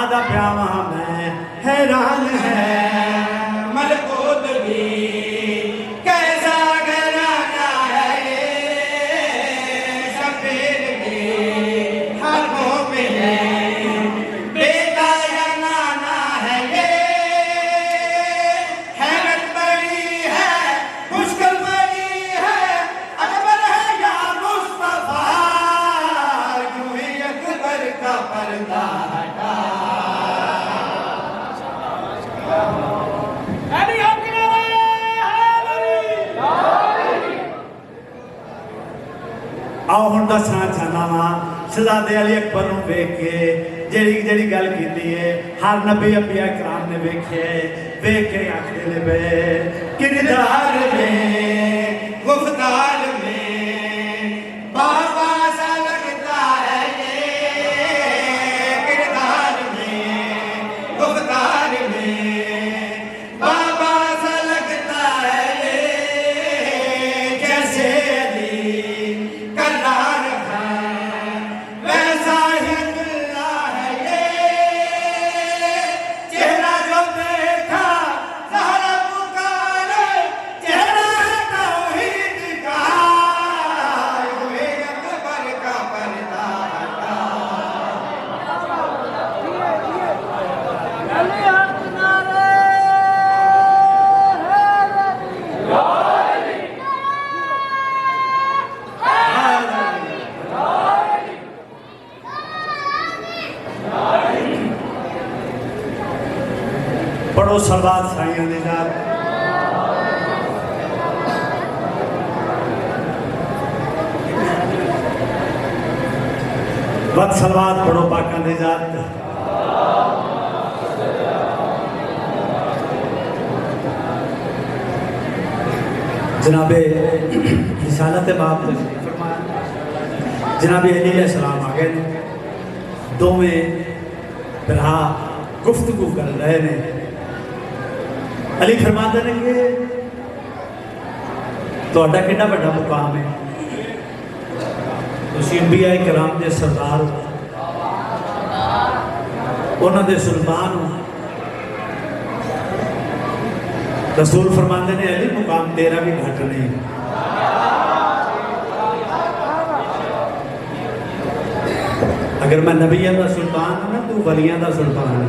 आधा प्यावा मैं हैरान है मलकूत भी कैसा घराना है ये, शबीर के हाथों पे है बेटा या नाना है ये, हैरत बड़ी है मुश्किल बड़ी है अकबर है या मुस्तफा, यूं ही अकबर का पर्दा हटा। आओ हुण दसना चाहना वा शहजादे अली अकबर नूं वेख के जेड़ी जेड़ी गल कीती है हर नबी अंबिया कराम ने वेखे वेख के आखदे ने बे किरदार में गुफ्तार में बाबा सा लगता है ये, किरदार में गुफ्तार में बाबा सा लगता है ये, जैसे अली करार है वैसा ही दुल्ला है ये, चेहरा जो देखा ज़हरा पुकारे, चेहरा है तौहीद का, यूं ही अकबर का पर्दा हटा। पढ़ो सलवात साइयां दे नाल वत सलवात पढ़ो पाकां दे जात जनाबे रिसालत बाप तशरीफ फरमाया जनाबे अली अलैहिस्सलाम आ गए दोवें भरा गुफ्तगू कर रहे ने अली फरमाते ने कि ਤੁਹਾਡਾ ਕਿੰਨਾ ਵੱਡਾ ਮੁਕਾਮ ਹੈ ਤੁਸੀਂ ਅੰਬੀਆ ਇਕਰਾਮ ਦੇ ਸਰਦਾਰ ਹੋ ਉਹਨਾਂ ਦੇ ਸੁਲਤਾਨ ਹੋ रसूल फरमाते ने अली मुकाम तेरा भी घट नहीं अगर मैं नबिया का सुल्तान हूं ना तू वलिया का सुल्तान है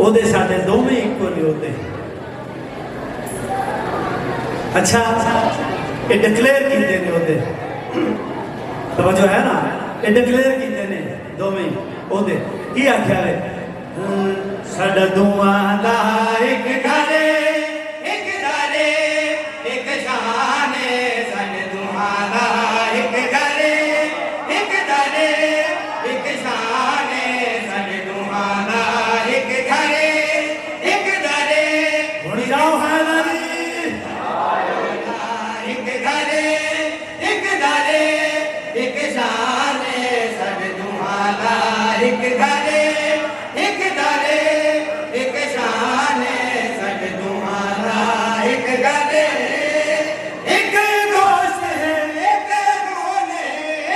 ओदे साडे दोवें इको नहीं होते अच्छा ये डिक्लेयर कीते ने ओदे तवज्जो है ना ये डिक्लेयर कीते ने दोवें ओदे की आख्या है साडा दुआ दा एक घरे एक दारे एक शाने सन दुहारा एक घरे एक दारे एक शाने सन दुहारा एक घरे एक दारे हुण जाओ हैदरी एक घरे एक दारे एक शाने सन दुहारा एक घरे एक दारे एक शाने सज तुम्हारा एक गले एक गोश्त है एक खूने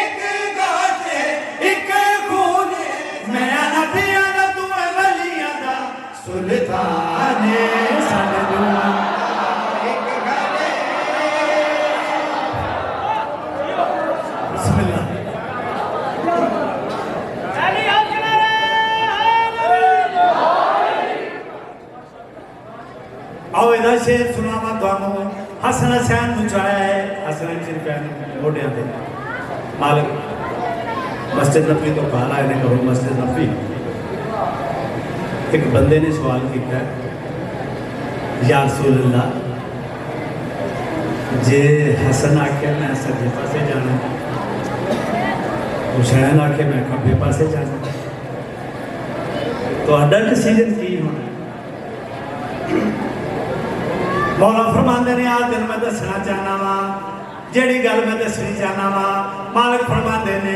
एक गोश्त है एक खूने मैं नबिया दा तू वलिया दा सुल्तान सज तुम्हारा आओ इहदा शेर सुनावा तुहानू हसन हुसैन नुचाया है हसन शरीफैन मोढियां ते मालिक मस्जिद नबी तो कहा आए ने करो मस्जिद नबी एक बंदे ने सवाल किया या रसूल अल्लाह जे हसन आखे मैं सज्जे पासे जाना हुसैन आखे मैं खब्बे पासे जाना तो डिसीजन की होना मौला फरमाते ने आज दिन मैं दसना चाहना वा जेड़ी गल मैं दसनी चाहना वा मालिक फरमाते ने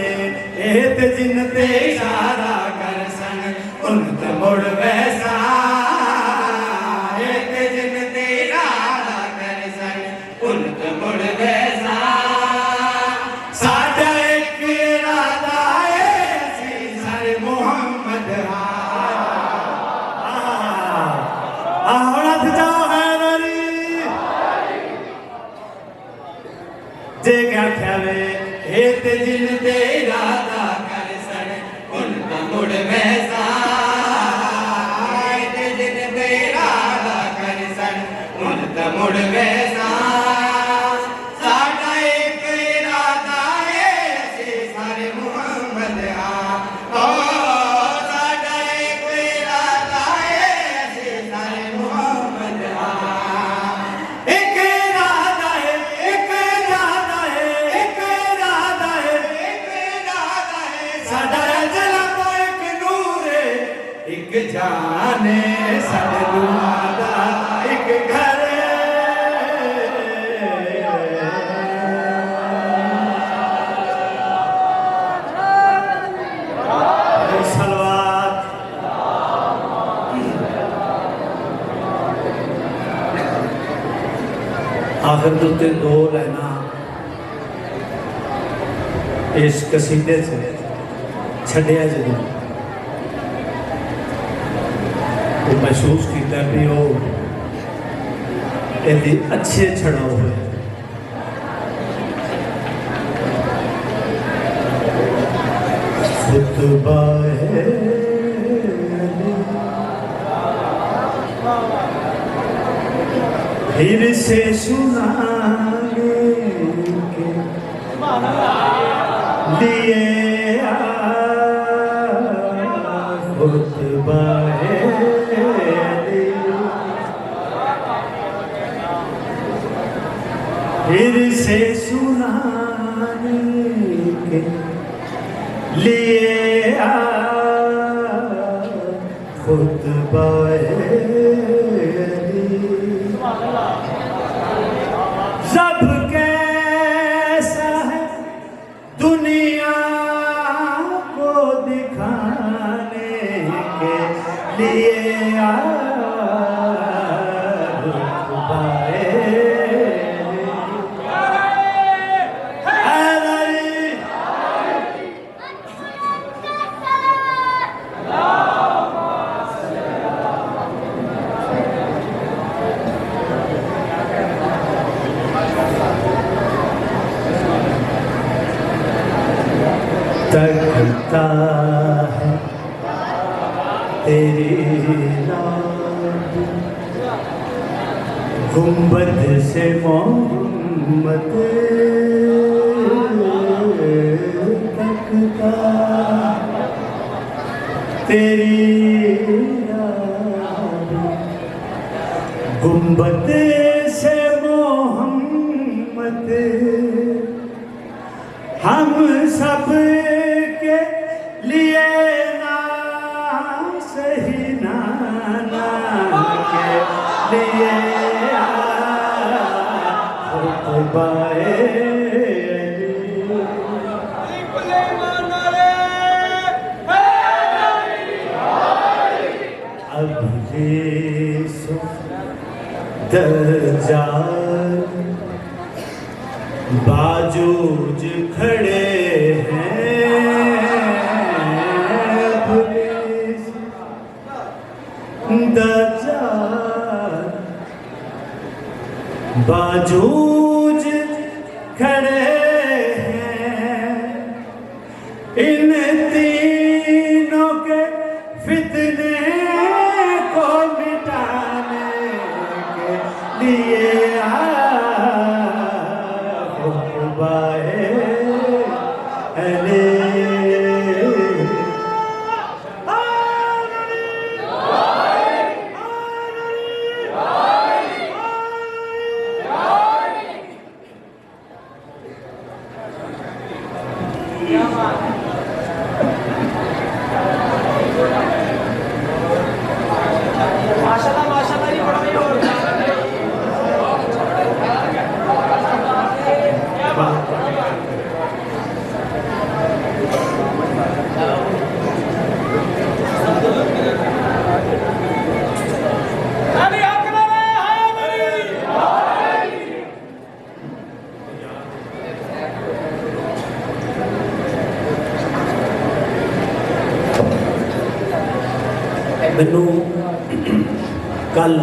एह ते जिन ते इशारा कर सन उन ते मुड़ वैसा एह ते जिन ते इशारा कर सन उन ते मुड़ वैसा साडा एक इरादा है असी सारे मोहम्मद आहड़ा जाओ जे क्या ख्याले हे ते जिन ते इरादा कर सन उन ते मुड़ वैसा हे ते जिन ते इरादा कर सन उन ते मुड़ वैसा साडा एक इरादा है असी सारे मुहम्मद ओ साडा एक इरादा है असी सारे मुहम्मद एक इरादा है एक इरादा है एक इरादा है एक इरादा है साडा जला को एक नूर है एक जाने साडे दुआदा एक घर सलवात आखिर दुते दो लाइना इस कसीदे से छड़िया जो वो महसूस किया भी वो यदि अच्छे छड़ा हुए खुतबा है फिर से सुनाने के लिए खुतबा है फिर से सुनाने के लिए खुतबा जब कैसा है दुनिया को दिखाने के लिए तकता है तेरी नाम गुंबद से मोहम्मद तकता तेरी नाम गुंबद से मोहम्मद हम सब के लिए ना सही नाना के लिए खुतबाए अब ये दज्जाल बाजूज खड़े हैं पुलिस दज्जाल बाजूज खड़े हैं इन तीनों के फितने को मिटाने के लिए बाए अले माशाल्लाह माशाल्लाह जी बड़ा ही और मैनू कल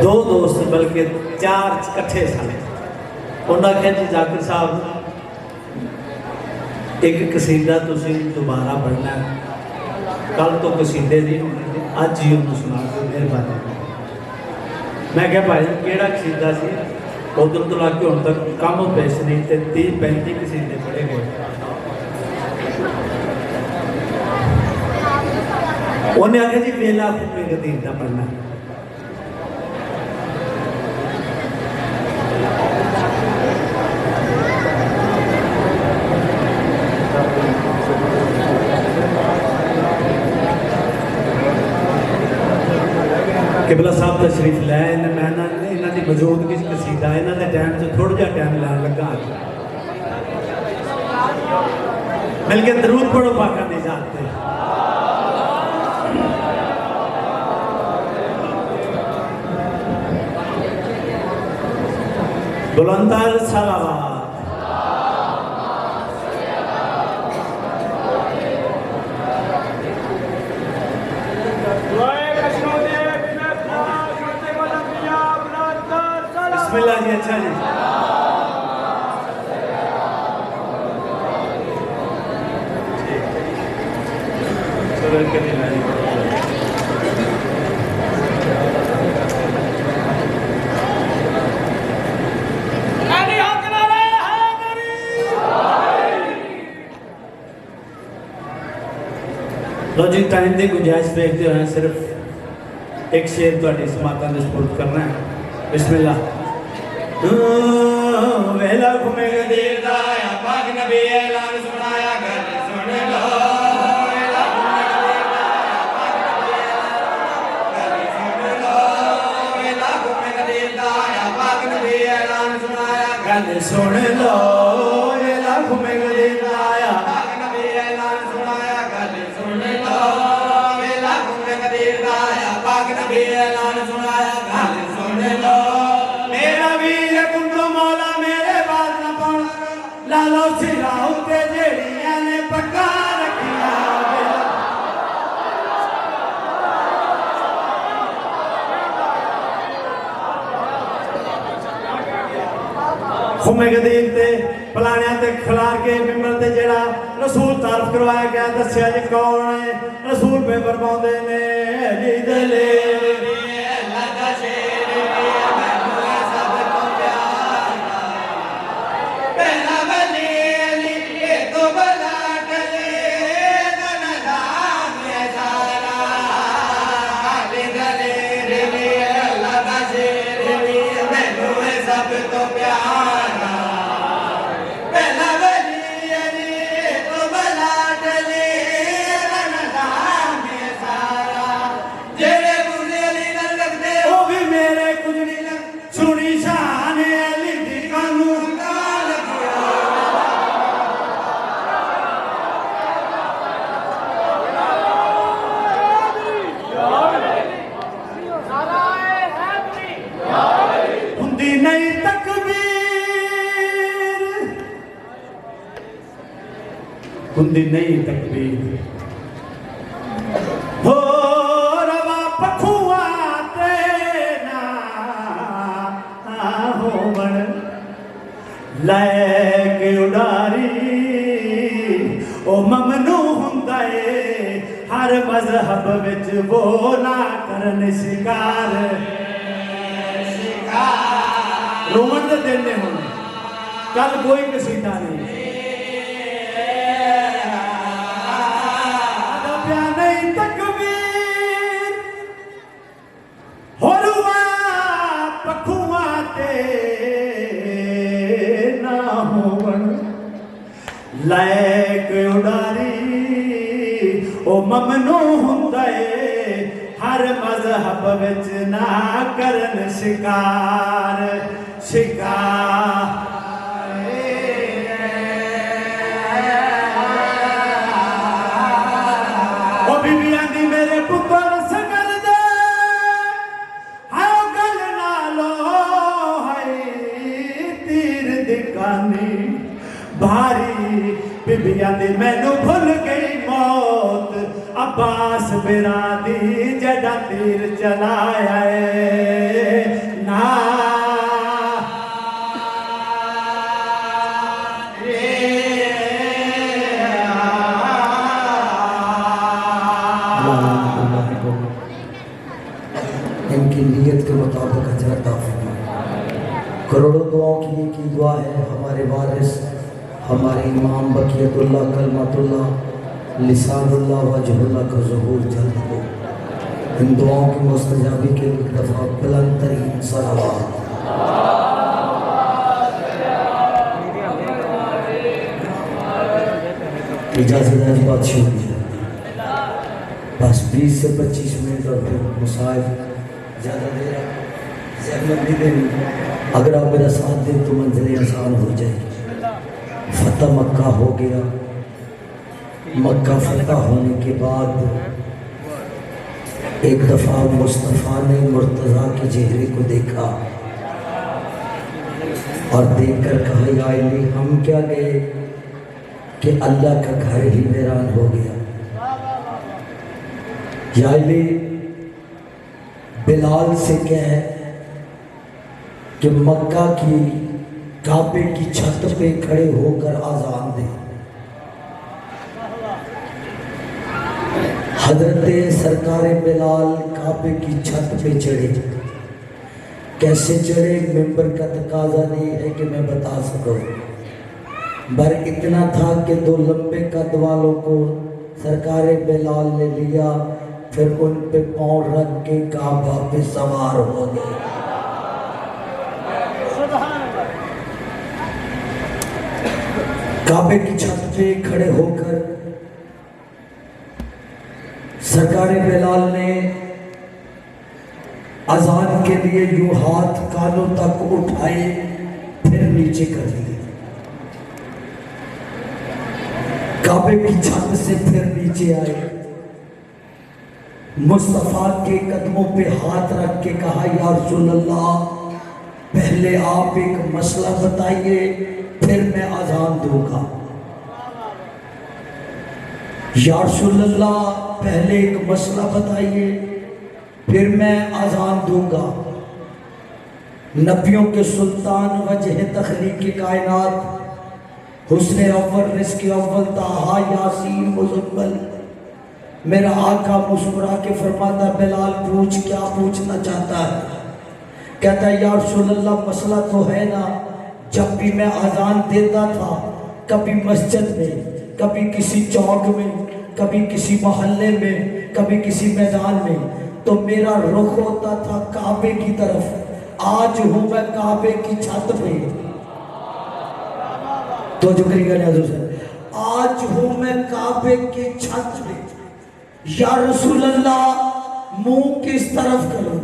दो दोस्त बल्कि चार इकट्ठे सन उन्होंने आख्या जी जाकिर साहब एक कसीदा तुसी दोबारा पढ़ना कल तो कसीदे नहीं होने अज ही उन्होंने सुना दो मेहरबानी। मैं क्या भाई केड़ा कसीदा सी उधर तो लग के हुण तक कम पेश नहीं तो 30-35 कसीदे पढ़े गए। उन्हें आख्या जी वेला फुके गदीर का पढ़ना किबला साहब तशरीफ लै मैं इन्हों की मौजूदगी कसीदा इन्हों के टाइम से थोड़ा जहा टाइम लैन लगा मिल के दरूद पढ़ो पाका नहीं जाते बुलंदर सलावत बिस्मिल्लाह जी। अच्छा जी लो जी टाइम की गुंजाइश देखते हुए सिर्फ एक शेर थोड़ी समाता ने सपोर्ट करना है। बिस्मिल्लाह। वेला घूमे गदीर दा या पाक नबी ऐलान सुनाया कर सुन लो वेला घूमे गदीर दा या पाक नबी ऐलान सुनाया कर सुन लो वेला घूमे गदीर दा या पाक नबी ऐलान सुनाया कर सुन लो वेला घूमे गदीर दा या पाक नबी ऐलान सुनाया कर सुन लो मेरा वीर कुंडो मौला मेरे बात न पाउण लालो सिरा उत्ते जेड़ियां ने पक्का रखिया खुमे गदीर ते फलाणियां ते खिलार के मिंबर ते जेड़ा रसूल तारफ करवाया गया दस्या जी कौन है रसूल पे फरमाउंदे ने जी दले अल्लाह दा शेर हुंदी नहीं तकबीर हो रवा पखुआ ते ना होवण लैके उडारी ओ ममनू हुंदा है हर मजहब विच वो ना करन शिकार हटा रोमन के दिन ने होने कल कोई कसीदा नहीं अदबिया नहीं तकबीर होरुआ पखुआ ते ना होवन लायक उडारी ओ ममनू हुंदा है हर मजहब विच ना करन शिकार शिकार ओ बीबियां दी मेरे पुत्र सगल दे हाओ गल नालो है तीर दिकानी भारी बीबियां दी मैनू भुल गई मौत अब्बास बिरादी जड़ा तीर चलाया ना इनकी नीयत के मुताबिक अजर अता फरमा। करोड़ों दुआओं की एक ही दुआ है हमारे वारिस हमारे इमाम बकियतुल्लाह कलमतुल्लाह लिसानुल्लाह वजहुल्लाह का ज़हूर जल्द हो। इन दुआओं की मुस्तजाबी के लिए एक दफ़ा बुलंद तरीन सलावत। इजाज़त है बात शुरू बस 20 से 25 मिनट और फिर मुसाहिब ज़्यादा देर ज़हमत भी देनी। अगर आप मेरा साथ दें तो मंजिलें आसान हो जाएगी। फतह मक्का हो गया। मक्का फतह होने के बाद एक दफ़ा मुस्तफ़ा ने मुर्तज़ा के चेहरे को देखा और देखकर कहा या अली हम क्या गए कि अल्लाह का घर ही वीरान हो गया। या अली बिलाल से कह कि मक्का की काबे की छत पे खड़े होकर आज़ान दे। हजरत सरकार बिलाल काबे की छत पे चढ़े। कैसे चढ़े मिंबर का तकाजा नहीं है कि मैं बता सकूं, पर इतना था कि दो लंबे कद वालों को सरकार बिलाल ने लिया, फिर उन पे पांव रख के काबा पे सवार हो गए। काबे की छत पे खड़े होकर सरकार बिलाल ने अजान के लिए यूं हाथ कानों तक उठाए फिर नीचे कर दिए। काबे की छत से फिर नीचे आए, मुस्तफा के कदमों पे हाथ रख के कहा या रसूल अल्लाह पहले आप एक मसला बताइए फिर मैं अजान दूंगा। या रसूल अल्लाह पहले एक मसला बताइए फिर मैं अजान दूंगा। नबियों के सुल्तान वजह तखलीक कायनात हुस्न अव्वल रिज़्क़ अव्वल ताहा यासीन मुज़म्मिल, मेरा आका मुस्कुरा के फरमाता बिलाल पूछ क्या पूछना चाहता है। कहता है या रसूल अल्लाह मसला तो है ना, जब भी मैं अजान देता था कभी मस्जिद में, कभी किसी चौक में, कभी किसी मोहल्ले में, कभी किसी मैदान में, तो मेरा रुख होता था काबे की तरफ। आज हूं मैं काबे की छत पे, तो जो करेगा आज हूं मैं काबे की छत पे। या रसूल अल्लाह मुंह किस तरफ करूं?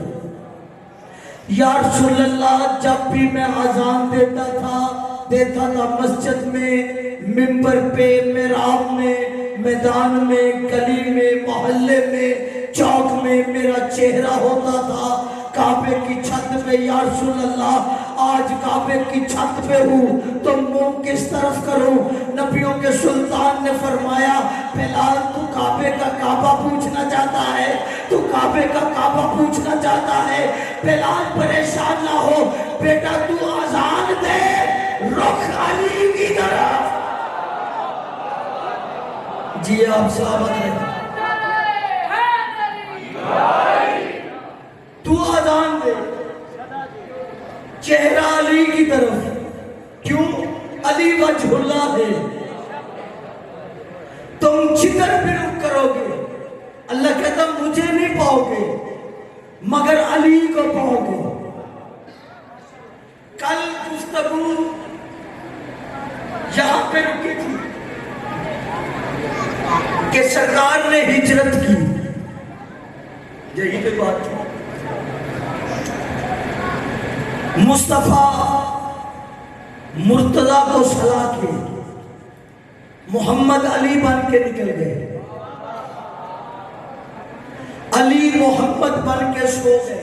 या रसूल अल्लाह जब भी मैं अजान देता था मस्जिद में, मिंबर पे, मिहराब में, मैदान में, गली में, मोहल्ले में, चौक में मेरा चेहरा होता था काबे की छत पे। या रसूल अल्लाह आज काबे की छत पे हूँ तो मुंह किस तरफ करूँ? नबियों के सुल्तान ने फरमाया बिलाल तू काबे का काबा पूछना चाहता है, तू काबे का काबा पूछना चाहता है। बिलाल परेशान ना हो बेटा, तू आजान दे रुख अली की तरफ। जी आप सलामत रहे, तू आजान दे चेहरा अली की तरफ। क्यों? अली वजहुल्लाह है। तुम जिधर भी रुख करोगे, अल्लाह कहता मुझे नहीं पाओगे मगर अली को पाओगे। कल गुफ्तगू यहां पे रुकी थी कि सरकार ने हिजरत की, यही पे बात थी। मुस्तफा मुर्तजा को सलाह के मोहम्मद अली बन के निकल गए। अली मोहम्मद बन के सो गए।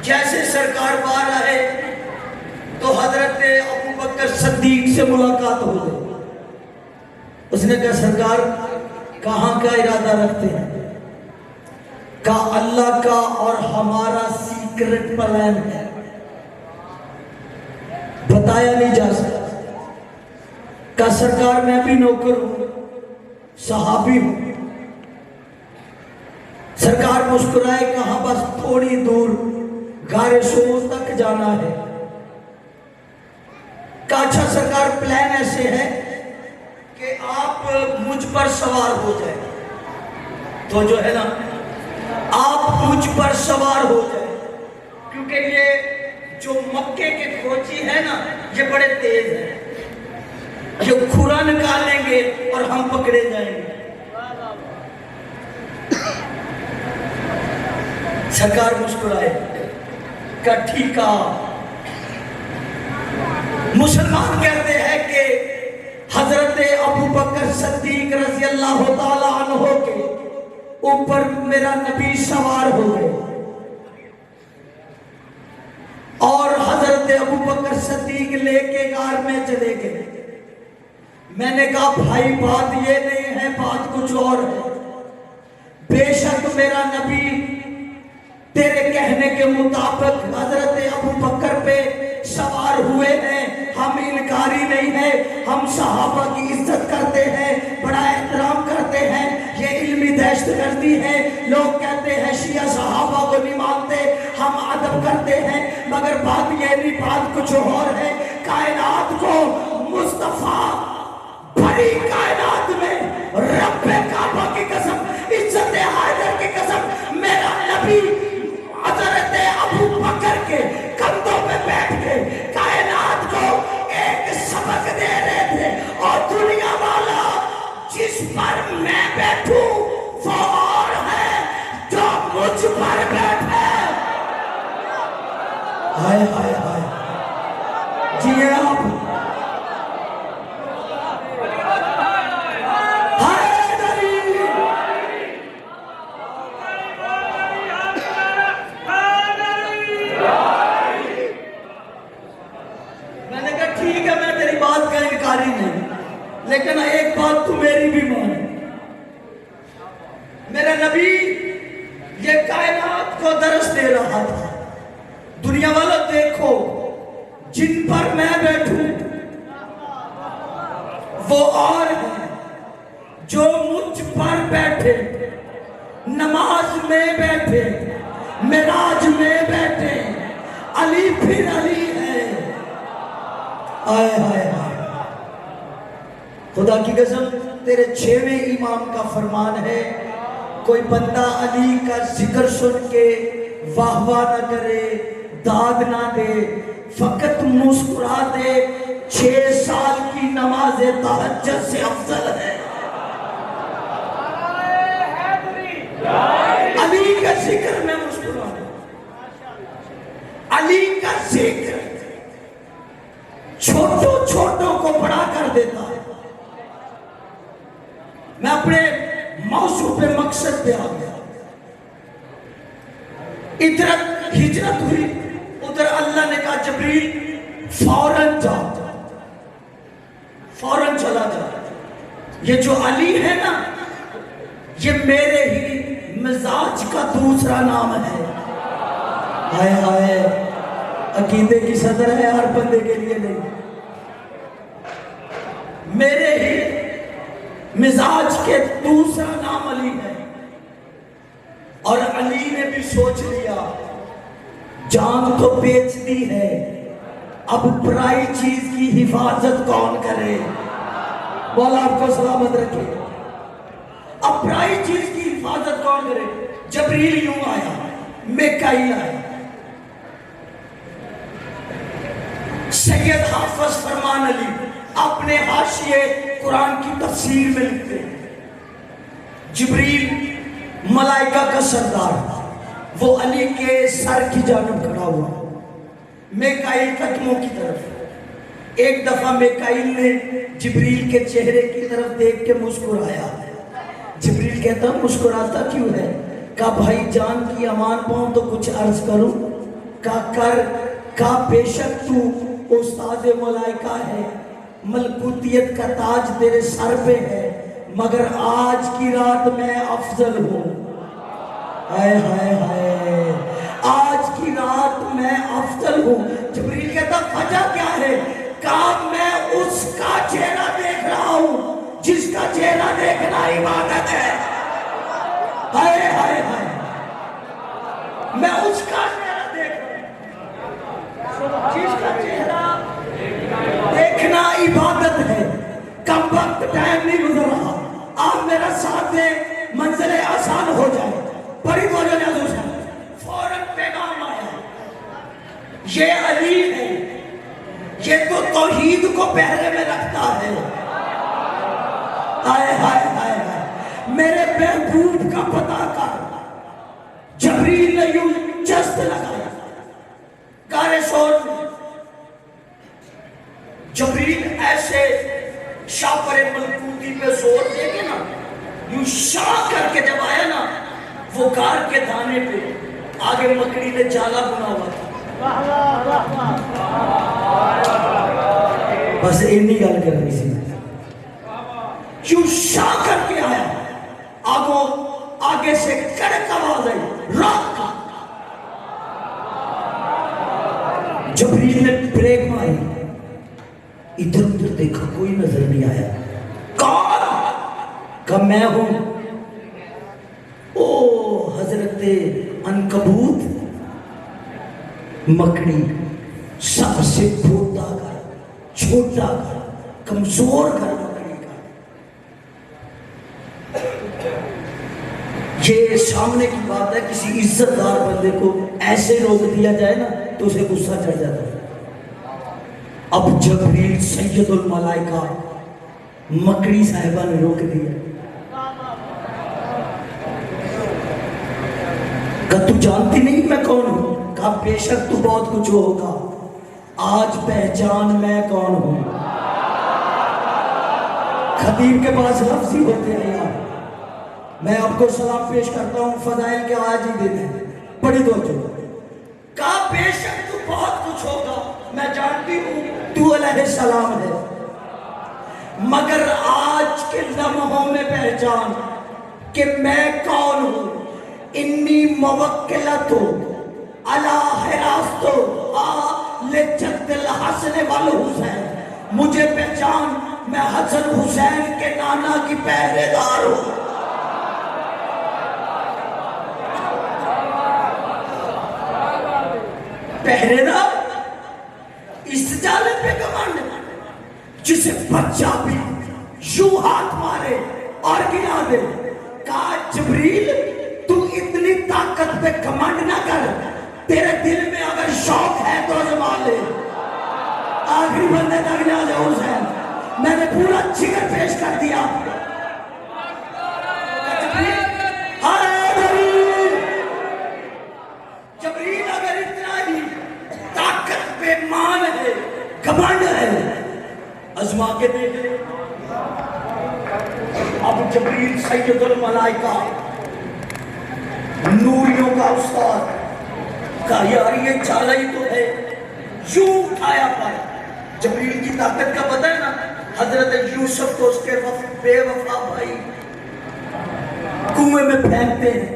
जैसे सरकार बाहर आए तो हजरत अबू बकर सिद्दीक से मुलाकात हो गई। उसने कहा सरकार कहां का इरादा रखते हैं? कहा अल्लाह का और हमारा सीक्रेट प्लान है, बताया नहीं जा सकता। का सरकार मैं भी नौकर हूं, सहाबी हूं। सरकार मुस्कुराए, कहा बस थोड़ी दूर गारे सोज तक जाना है। का अच्छा सरकार प्लान ऐसे है कि आप मुझ पर सवार हो जाए, तो जो है ना आप मुझ पर सवार हो जाए, क्योंकि ये जो मक्के के फौजी है ना ये बड़े तेज हैं, ये खुरा निकालेंगे और हम पकड़े जाएंगे। सरकार मुस्कुराए, का ठीक है। मुसलमान कहते हैं कि हजरत अबू बकर सिद्दीक रज़ी अल्लाह तआला अन्हु के ऊपर मेरा नबी सवार हो गए और हजरत अबू बकर सिद्दीक लेके गार में चले गए। मैंने कहा भाई बात ये नहीं है, बात कुछ और है। बेशक मेरा नबी तेरे कहने के मुताबिक हजरत अबू बकर पे सवार हुए हैं, हम इनकारी नहीं है, हम सहाबा की इज्जत करते हैं, बड़ा एहतराम करते हैं, ये इल्मी दहशतगर्दी है। लोग कहते हैं शिया सहाबा को नहीं मानते, हम अदब करते हैं, मगर बात ये नहीं, बात कुछ और है। कायनात को मुस्तफा बड़ी कायनात में रब्बे काबा की कसम, इज्जत हैदर की कसम, मेरा नबी हजरत अबू बकर के कंधों पे बैठ के कायनात को एक सबक दे रहे थे। और दुनिया वाला जिस पर मैं बैठूं वो और है जो मुझ पर बैठे। हाय हाय हाय जी आप लेकिन एक बात तू मेरी भी मान। मेरा नबी ये कायनात को दरस दे रहा था, दुनिया वालों देखो जिन पर मैं बैठूं वो और है जो मुझ पर बैठे, नमाज में बैठे, मिराज में बैठे, अली फिर अली है। आए हाय हाय, खुदा की कसम तेरे 6वें इमाम का फरमान है, कोई बंदा अली का जिक्र सुन के वाह वाह ना करे, दाद ना दे, फकत मुस्कुरा दे, 6 साल की नमाज तहज्जुद से अफजल है। अली का जिक्र में मुस्कुरा दे, अली का जिक्र छोटों छोटों को बड़ा कर देता है। मैं अपने मौसू पे मकसद पे आ गया। इधर हिजरत हुई, उधर अल्लाह ने कहा जबरील फौरन जा, फौरन चला जा। ये जो अली है ना ये मेरे ही मिजाज का दूसरा नाम है। हाय हाय, अकीदे की सदर है हर बंदे के लिए नहीं, मेरे ही मिजाज के दूसरा नाम अली है। और अली ने भी सोच लिया जान तो बेच दी है, अब पराई चीज की हिफाजत कौन करे। मौला आपको सलामत रखे। अब पराई चीज की हिफाजत कौन करे। जबरील यूं आया, मिकाईल आया। सैयद हाफिज फरमान अली अपने हाशिए कुरान की तफसीर में लिखते हैं, जिब्रील मलाइका का सरदार, वो अली के सर की जानब खड़ा हुआ, मिकाईल कदमों की तरफ। एक दफा मिकाईल ने जिब्रील के चेहरे की तरफ देख के मुस्कुराया। जिब्रील कहता मुस्कुराता क्यों है। कहा भाई जान की अमान पाऊं तो कुछ अर्ज करूं। कहा कर। कहा बेशक तू उस्ताद मलाइका है, मलकूतियत का ताज तेरे सर पे है, मगर आज की रात मैं अफजल हूं। हाय हाय हाय, आज की रात मैं अफजल हूं। जिब्रील कहता वजह क्या है। कहा मैं उसका चेहरा देख रहा हूं जिसका चेहरा देखना इबादत है। हाय हाय हाय, मैं उसका चेहरा देख रहा हूं जिसका चेहरा देखना इबादत है। कम वक्त टाइम नहीं गुजर रहा, आप मेरा साथ दे, मंजिलें आसान हो जाए। बड़ी मौजूद है, फौरन पैगाम आया, ये अली है, ये तो तौहीद को पहरे में रखता है। हाय हाय हाय हाय, मेरे महबूब का पता कर। जबरील ने यूं जस्त लगाया गारे शोर में। जबरील ऐसे शापर मलकूती पे जोर देके ना, यूं शाह करके जब आया ना, वो गार के दाने पे आगे मकड़ी ने जाला बुना हुआ था। बस इतनी गल करनी सी। यूं शाह करके आया, आगे से कड़क आवाज आई, रोक। जबरील ने ब्रेक मारी, इधर उधर देखा, कोई नजर नहीं आया। कौन? कहा मैं हूं। ओ हजरते अनकबूत, मकड़ी, सबसे छोटा घर, छोटा घर, कमजोर घर मकड़ी का। ये सामने की बात है, किसी इज्जतदार बंदे को ऐसे रोक दिया जाए ना तो उसे गुस्सा चढ़ जाता है। अब जबरील सैयदुल मलाइका मकड़ी साहिबा ने रोक दिया। कहा तू जानती नहीं मैं कौन हूं। कहा बेशक तू बहुत कुछ होगा, आज पहचान मैं कौन हूं। खतीब के पास लफ्ज़ ही होते हैं यार। मैं आपको सलाम पेश करता हूं, फजाइल के आज ही दिन है, बड़ी तवज्जो। कहा बेशक तू बहुत कुछ होगा, मैं जानती हूं तू अलैहिस्सलाम है, मगर आज के लम्हों में पहचान कि मैं कौन हूं। इन्नी मवक्किलतु अला हिरास्तो ले जद्दिल हसन वल हुसैन। मुझे पहचान, मैं हसन हुसैन के नाना की पहरेदार हूं। पहरेदार, इस जाले पे कमांड, जिसे बच्चा भी यूं हाथ मारे और गिरा दे। कहा जबरील तू इतनी ताकत पे कमांड ना कर, तेरे दिल में अगर शौक है तो आजमा ले। आखिरी बंदे तक ना जाओ हुसैन, मैंने पूरा जिगर पेश कर दिया। जबरील अगर इतना ही ताकत पे मान है, कमांड है, आजमा के देख ले। अब जबरील सैयदुल मलाइका, नूरियों का उस्ताद, का यार ये चाला ही तो है, यूं उठाया पाया। जबरील की ताकत का पता है ना, हजरत यूसुफ को उसके बेवफा भाई कुएं में फेंकते हैं,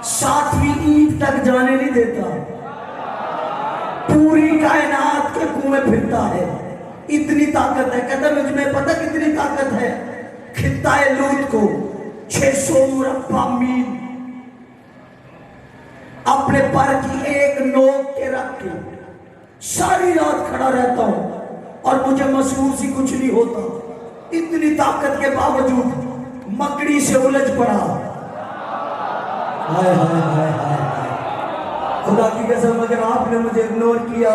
7वीं ईंट तक जाने नहीं देता, पूरी कायनात के कुएं फिरता है। इतनी ताकत है। कहता मुझे पता कितनी ताकत है। खित्ताए लूत को 600 मुरब्बा मील अपने पर की एक नोक तक की सारी रात खड़ा रहता हूं और मुझे महसूस ही कुछ नहीं होता। इतनी ताकत के बावजूद मकड़ी से उलझ पड़ा। हाय हाय हाय हाय, खुदा की कसम अगर आपने मुझे इग्नोर किया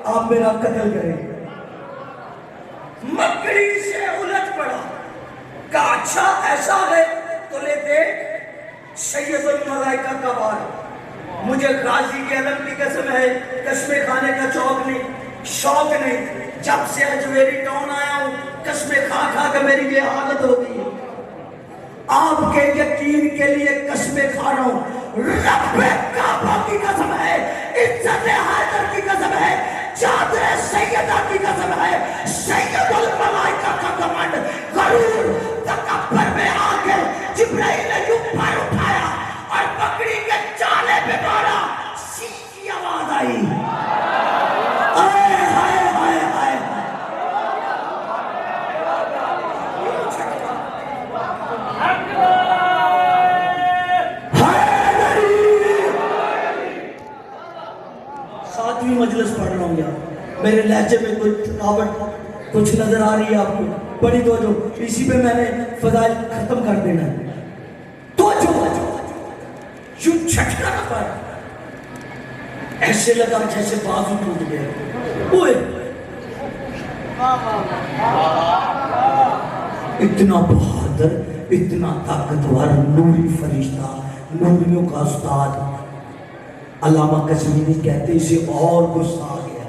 आप मेरा कत्ल करें। मकड़ी से उलझ पड़ा। का अच्छा ऐसा है तो ले देख सैयदुल मलाइका का बार। मुझे गाजी के अलम की कसम है कस्मे खाने का शौक नहीं। जब से अजमेरी टाउन आया हूं कस्मे खा खा के मेरी ये हालत हो गई है। आपके यकीन के लिए कस्मे खा रहा हूं। रब्बे काबा की कसम है, इज्जत हैदर की कसम है, चादर सैयदा की कसम है, सैयदुल मलाइका का कमांड गरूर तकब्बर में आके जिब्राइल ने यूं पर उठाया और बकरी के चाले पे मारा। सीधी आवाज आई। हाय हाय हाय हाय, सातवीं मजलिस पढ़ रहा हूँ यार। मेरे लहजे में कोई थकावट कुछ नजर आ रही है आपको? बड़ी दो इसी पे मैंने फजाइल खत्म कर देना है। तो जो झटका ना पाया, ऐसे लगा जैसे बाजू टूट गया। ओए इतना बहादुर, इतना ताकतवर, नूरी फरिश्ता, नूरियों का उस्ताद अल्लामा कश्मीरी कहते इसे और गुस्सा आ गया।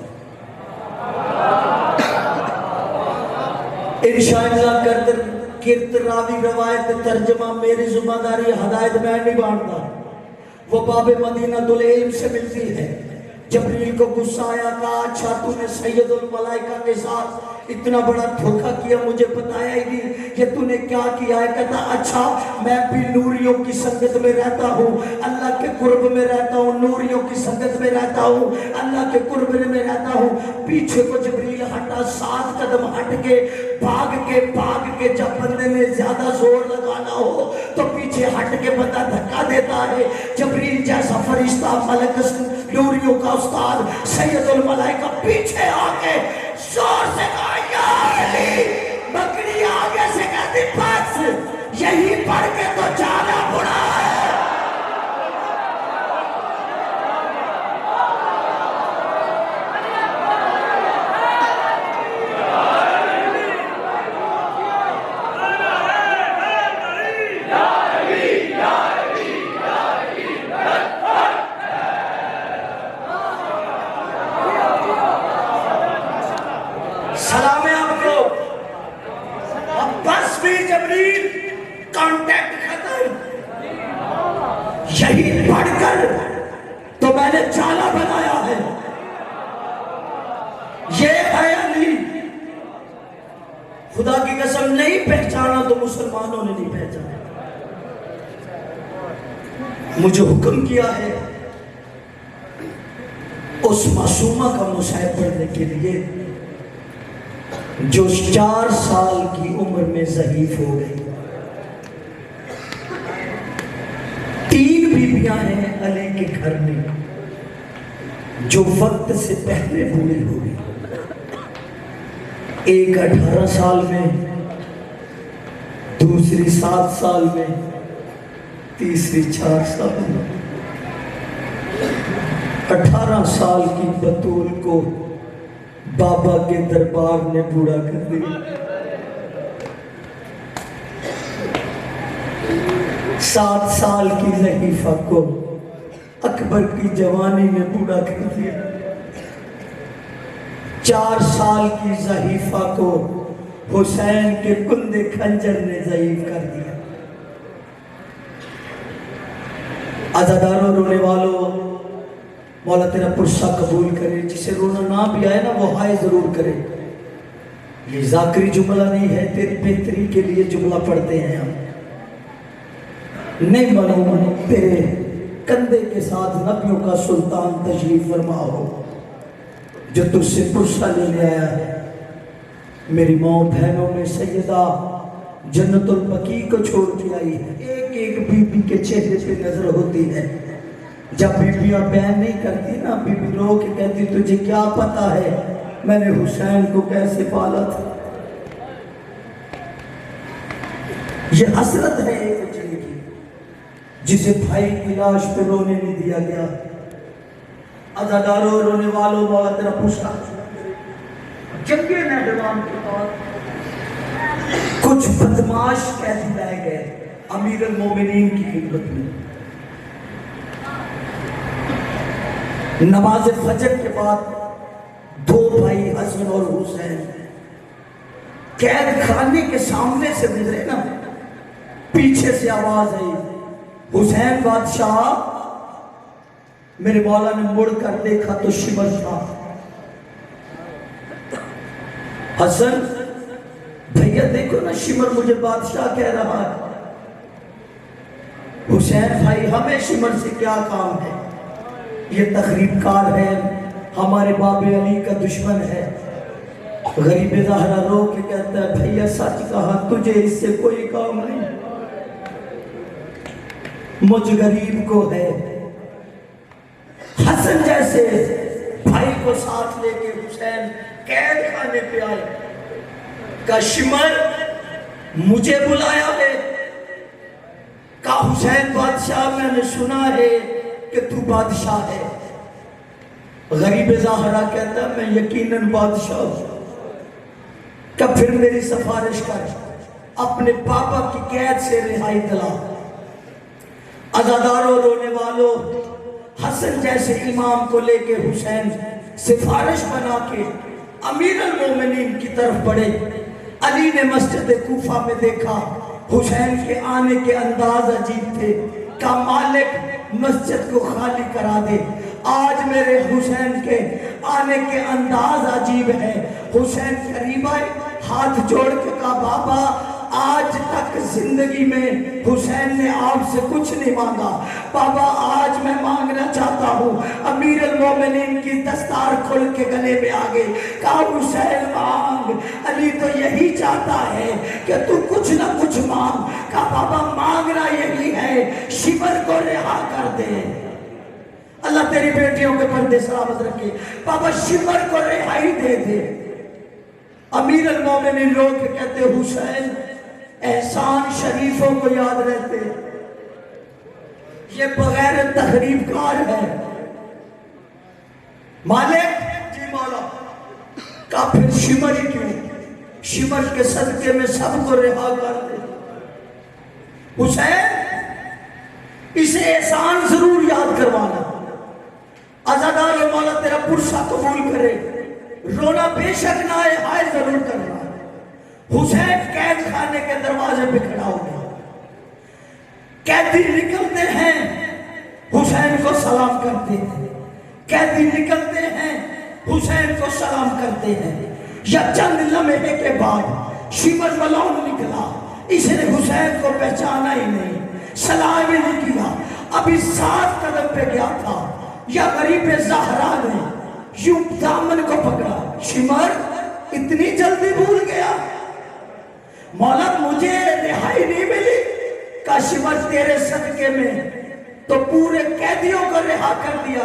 इरशाद कर किरत रावी रवायत तर्जमा मेरी जुम्मेदारी हदायत मैं नहीं बांटता, वो बाबे मदीना दुल इल्म से मिलती है। जबरील को गुस्सा आया, कहा अच्छा तूने सैयदुल मलाइका के साथ इतना बड़ा धोखा किया, मुझे बताया ही नहीं कि तूने क्या किया है। कहता अच्छा मैं भी नूरियों की संगत में रहता हूँ, अल्लाह के कुर्ब में रहता हूँ, नूरियों की संगत में रहता हूँ, अल्लाह के कुर्ब में रहता हूँ। पीछे को जबरील हटा, 7 कदम हट के भाग के जब बंदे ने ज्यादा जोर लगाना हो तो पीछे हट के बंदा धक्का देता है। जबरील जैसा फरिश्ता, मलक, नूरियों का उस्ताद सैयदुल मलाइका पीछे आके जोर से कहा या अली। बकरी आगे से कहती बस यही पढ़ के तो जाना बुरा है। सलाम है आपको। अब बस भी जबरील कांटेक्ट खत्म। यही पढ़कर तो मैंने चाला बनाया है। ये है अली। खुदा की कसम नहीं पहचाना तो मुसलमानों ने नहीं पहचाना। मुझे हुक्म किया है उस मासूमा का मुसाहिब पढ़ने के लिए जो 4 साल की उम्र में ज़ईफ हो गई। 3 बीबियां हैं अली के घर में जो वक्त से पहले बूढ़ी हो गई। एक 18 साल में, दूसरी 7 साल में, तीसरी 4 साल में। 18 साल की बतूल को बाबा के दरबार ने बूढ़ा कर दिया। 7 साल की ज़हीफा को अकबर की जवानी ने बूढ़ा कर दिया। 4 साल की ज़हीफा को हुसैन के कुंदे खंजर ने ज़ईफ कर दिया। अज़ादारों, रोने वालों, मौला तेरा पुरसा कबूल करे। जिसे रोना ना भी आए ना वो हाय जरूर करे। ये जाकरी जुमला नहीं है, तेरी बेहतरी के लिए जुमला पढ़ते हैं हम। नहीं मानो तेरे कंधे के साथ नबियों का सुल्तान तशरीफ फरमा हो जो तुझसे पुरसा लेने आया है। मेरी माँ बहनों में सैयदा जन्नतुल बकी को छोड़ के आई है। एक एक बीबी के चेहरे पे नजर होती है। जब बीबियां बयान नहीं करती ना, बीबी रो के कहती तुझे क्या पता है मैंने हुसैन को कैसे पाला था। ये हसरत है एक जन की, जिसे भाई की लाश पे रोने नहीं दिया गया। अदादारों रोने वालों मौला तेरा पूछा जंगे नहरवान के बाद कुछ बदमाश कैदी लाए गए अमीर अल मोमिनीन की खिदमत में। नमाज फजर के बाद दो भाई हसन और हुसैन कैद खाने के सामने से गुजरे ना, पीछे से आवाज आई हुसैन बादशाह। मेरे मौला ने मुड़ कर देखा तो शिमर था। हसन भैया देखो ना, शिमर मुझे बादशाह कह रहा है। हुसैन भाई हमें शिमर से क्या काम है, ये तखरीबकार है, हमारे बाबे अली का दुश्मन है। गरीब ज़हरा रो के कहता है भैया सच कहा, तुझे इससे कोई काम नहीं, मुझ गरीब को है। हसन जैसे भाई को साथ लेके हुसैन कैद खाने पे आए। का शिमर मुझे बुलाया है, का हुसैन बादशाह मैंने सुना है कि तू बादशाह है। गरीब ज़ाहरा कहता मैं यकीनन बादशाह हूं। का फिर मेरी सिफारिश कर, अपने पापा की कैद से रिहाई दिला। अज़ादारों रोने वालों, हसन जैसे इमाम को लेके हुसैन सिफारिश बना के अमीर अल मोमिनीन की तरफ बढ़े। अली ने मस्जिद कूफा में देखा, हुसैन के आने के अंदाज अजीब थे। का मालिक मस्जिद को खाली करा दे, आज मेरे हुसैन के आने के अंदाज अजीब है। हुसैन करीब आए, हाथ जोड़ के कहा बाबा आज तक जिंदगी में हुसैन ने आपसे कुछ नहीं मांगा, बाबा आज मैं मांगना चाहता हूँ। अमीर अल मोमिनीन की दस्तार खुल के गले में आ गई। कहा हुसैन मांग, अली तो यही चाहता है कि तू कुछ ना कुछ मांग। कहा बाबा मांगना यही है, शिमर को रिहा कर दे, अल्लाह तेरी बेटियों के पर्दे सलामत रखे, बाबा शिमर को रिहाई दे दे। अमीर अल मोमिनीन लोग कहते हुसैन एहसान शरीफों को याद रहते, ये बगैर तकरीबकार है। मालिक जी मौला का फिर शिमर ही क्यों, शिमर के सदके में सबको रिहा कर दे। हुसैन इसे एहसान जरूर याद करवाना। आजादार और मौला तेरा पुरसा कबूल करे, रोना बेशक ना आए, हाय जरूर करना। हुसैन कैद खाने के दरवाजे पे खड़ा हो गया। कैदी निकलते हैं, हुसैन को सलाम करते हैं। कैदी निकलते हैं, हुसैन को सलाम करते हैं। या चंद लम्हे के बाद शिमर मलौन निकला, इसने हुसैन को पहचाना ही नहीं, सलाम ही नहीं किया। अभी 7 कदम पे गया था, या गरीब ज़हरा ने यूं दामन को पकड़ा। शिमर इतनी जल्दी भूल गया, मौला मुझे रिहाई नहीं मिली। का शिमर तेरे सदके में तो पूरे कैदियों को रिहा कर दिया।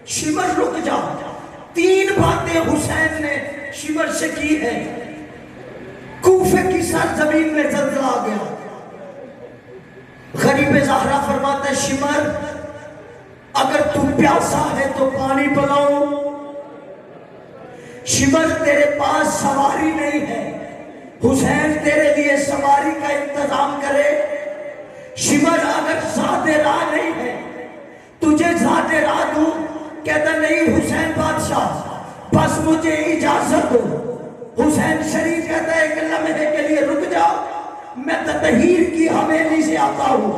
शिमर रुक जा। 3 बातें हुसैन ने शिमर से की है। कूफे की सरजमीन में जल्जला आ गया। गरीब ज़हरा फरमाता है शिमर अगर तू प्यासा है तो पानी पिलाऊं। शिमर तेरे पास सवारी नहीं है, हुसैन तेरे लिए सवारी का इंतजाम करे। शिमर अगर ज़ाते राह नहीं है, तुझे ज़ाते राह दूं। कहता नहीं हुसैन बादशाह बस मुझे इजाजत दो। हुसैन शरीफ कहता है एक लम्हे के लिए रुक जाओ, मैं ततहीर की हवेली से आता हूँ।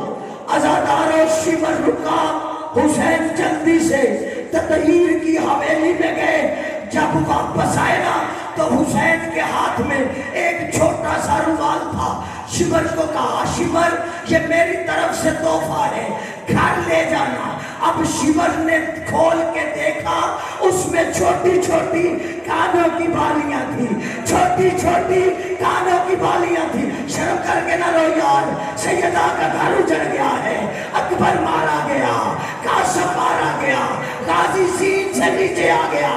अज़ादारों शिमर रुका, हुसैन जल्दी से ततहीर की हवेली में गए। जब वापस आए ना तो हुसैन के हाथ में एक छोटा सा रुमाल था। शिमर को कहा शिमर ये मेरी तरफ से तोहफा है, घर ले जाना। अब शिमर ने खोल के देखा, उसमें छोटी छोटी कानों की बालियां थी, छोटी छोटी कानों की बालियां थी। शर्म करके ना रो यार, सैयदा का घर उजड़ गया है, अकबर मारा गया, कासम नीचे आ गया।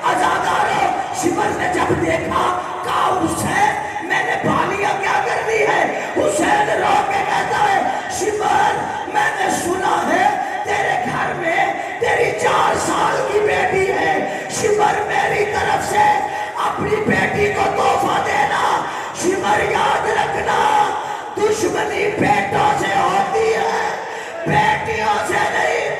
अजादारों, शिमर ने जब देखा कहा हुसैन मैंने बालियां क्या कर दी है। हुसैन रो के कहता है शिमर मैंने सुना है तेरे घर में तेरी 4 साल की बेटी है। शिमर मेरी तरफ से अपनी बेटी को तोहफा देना। शिमर याद रखना दुश्मनी बेटों से होती है, बेटियों से नहीं।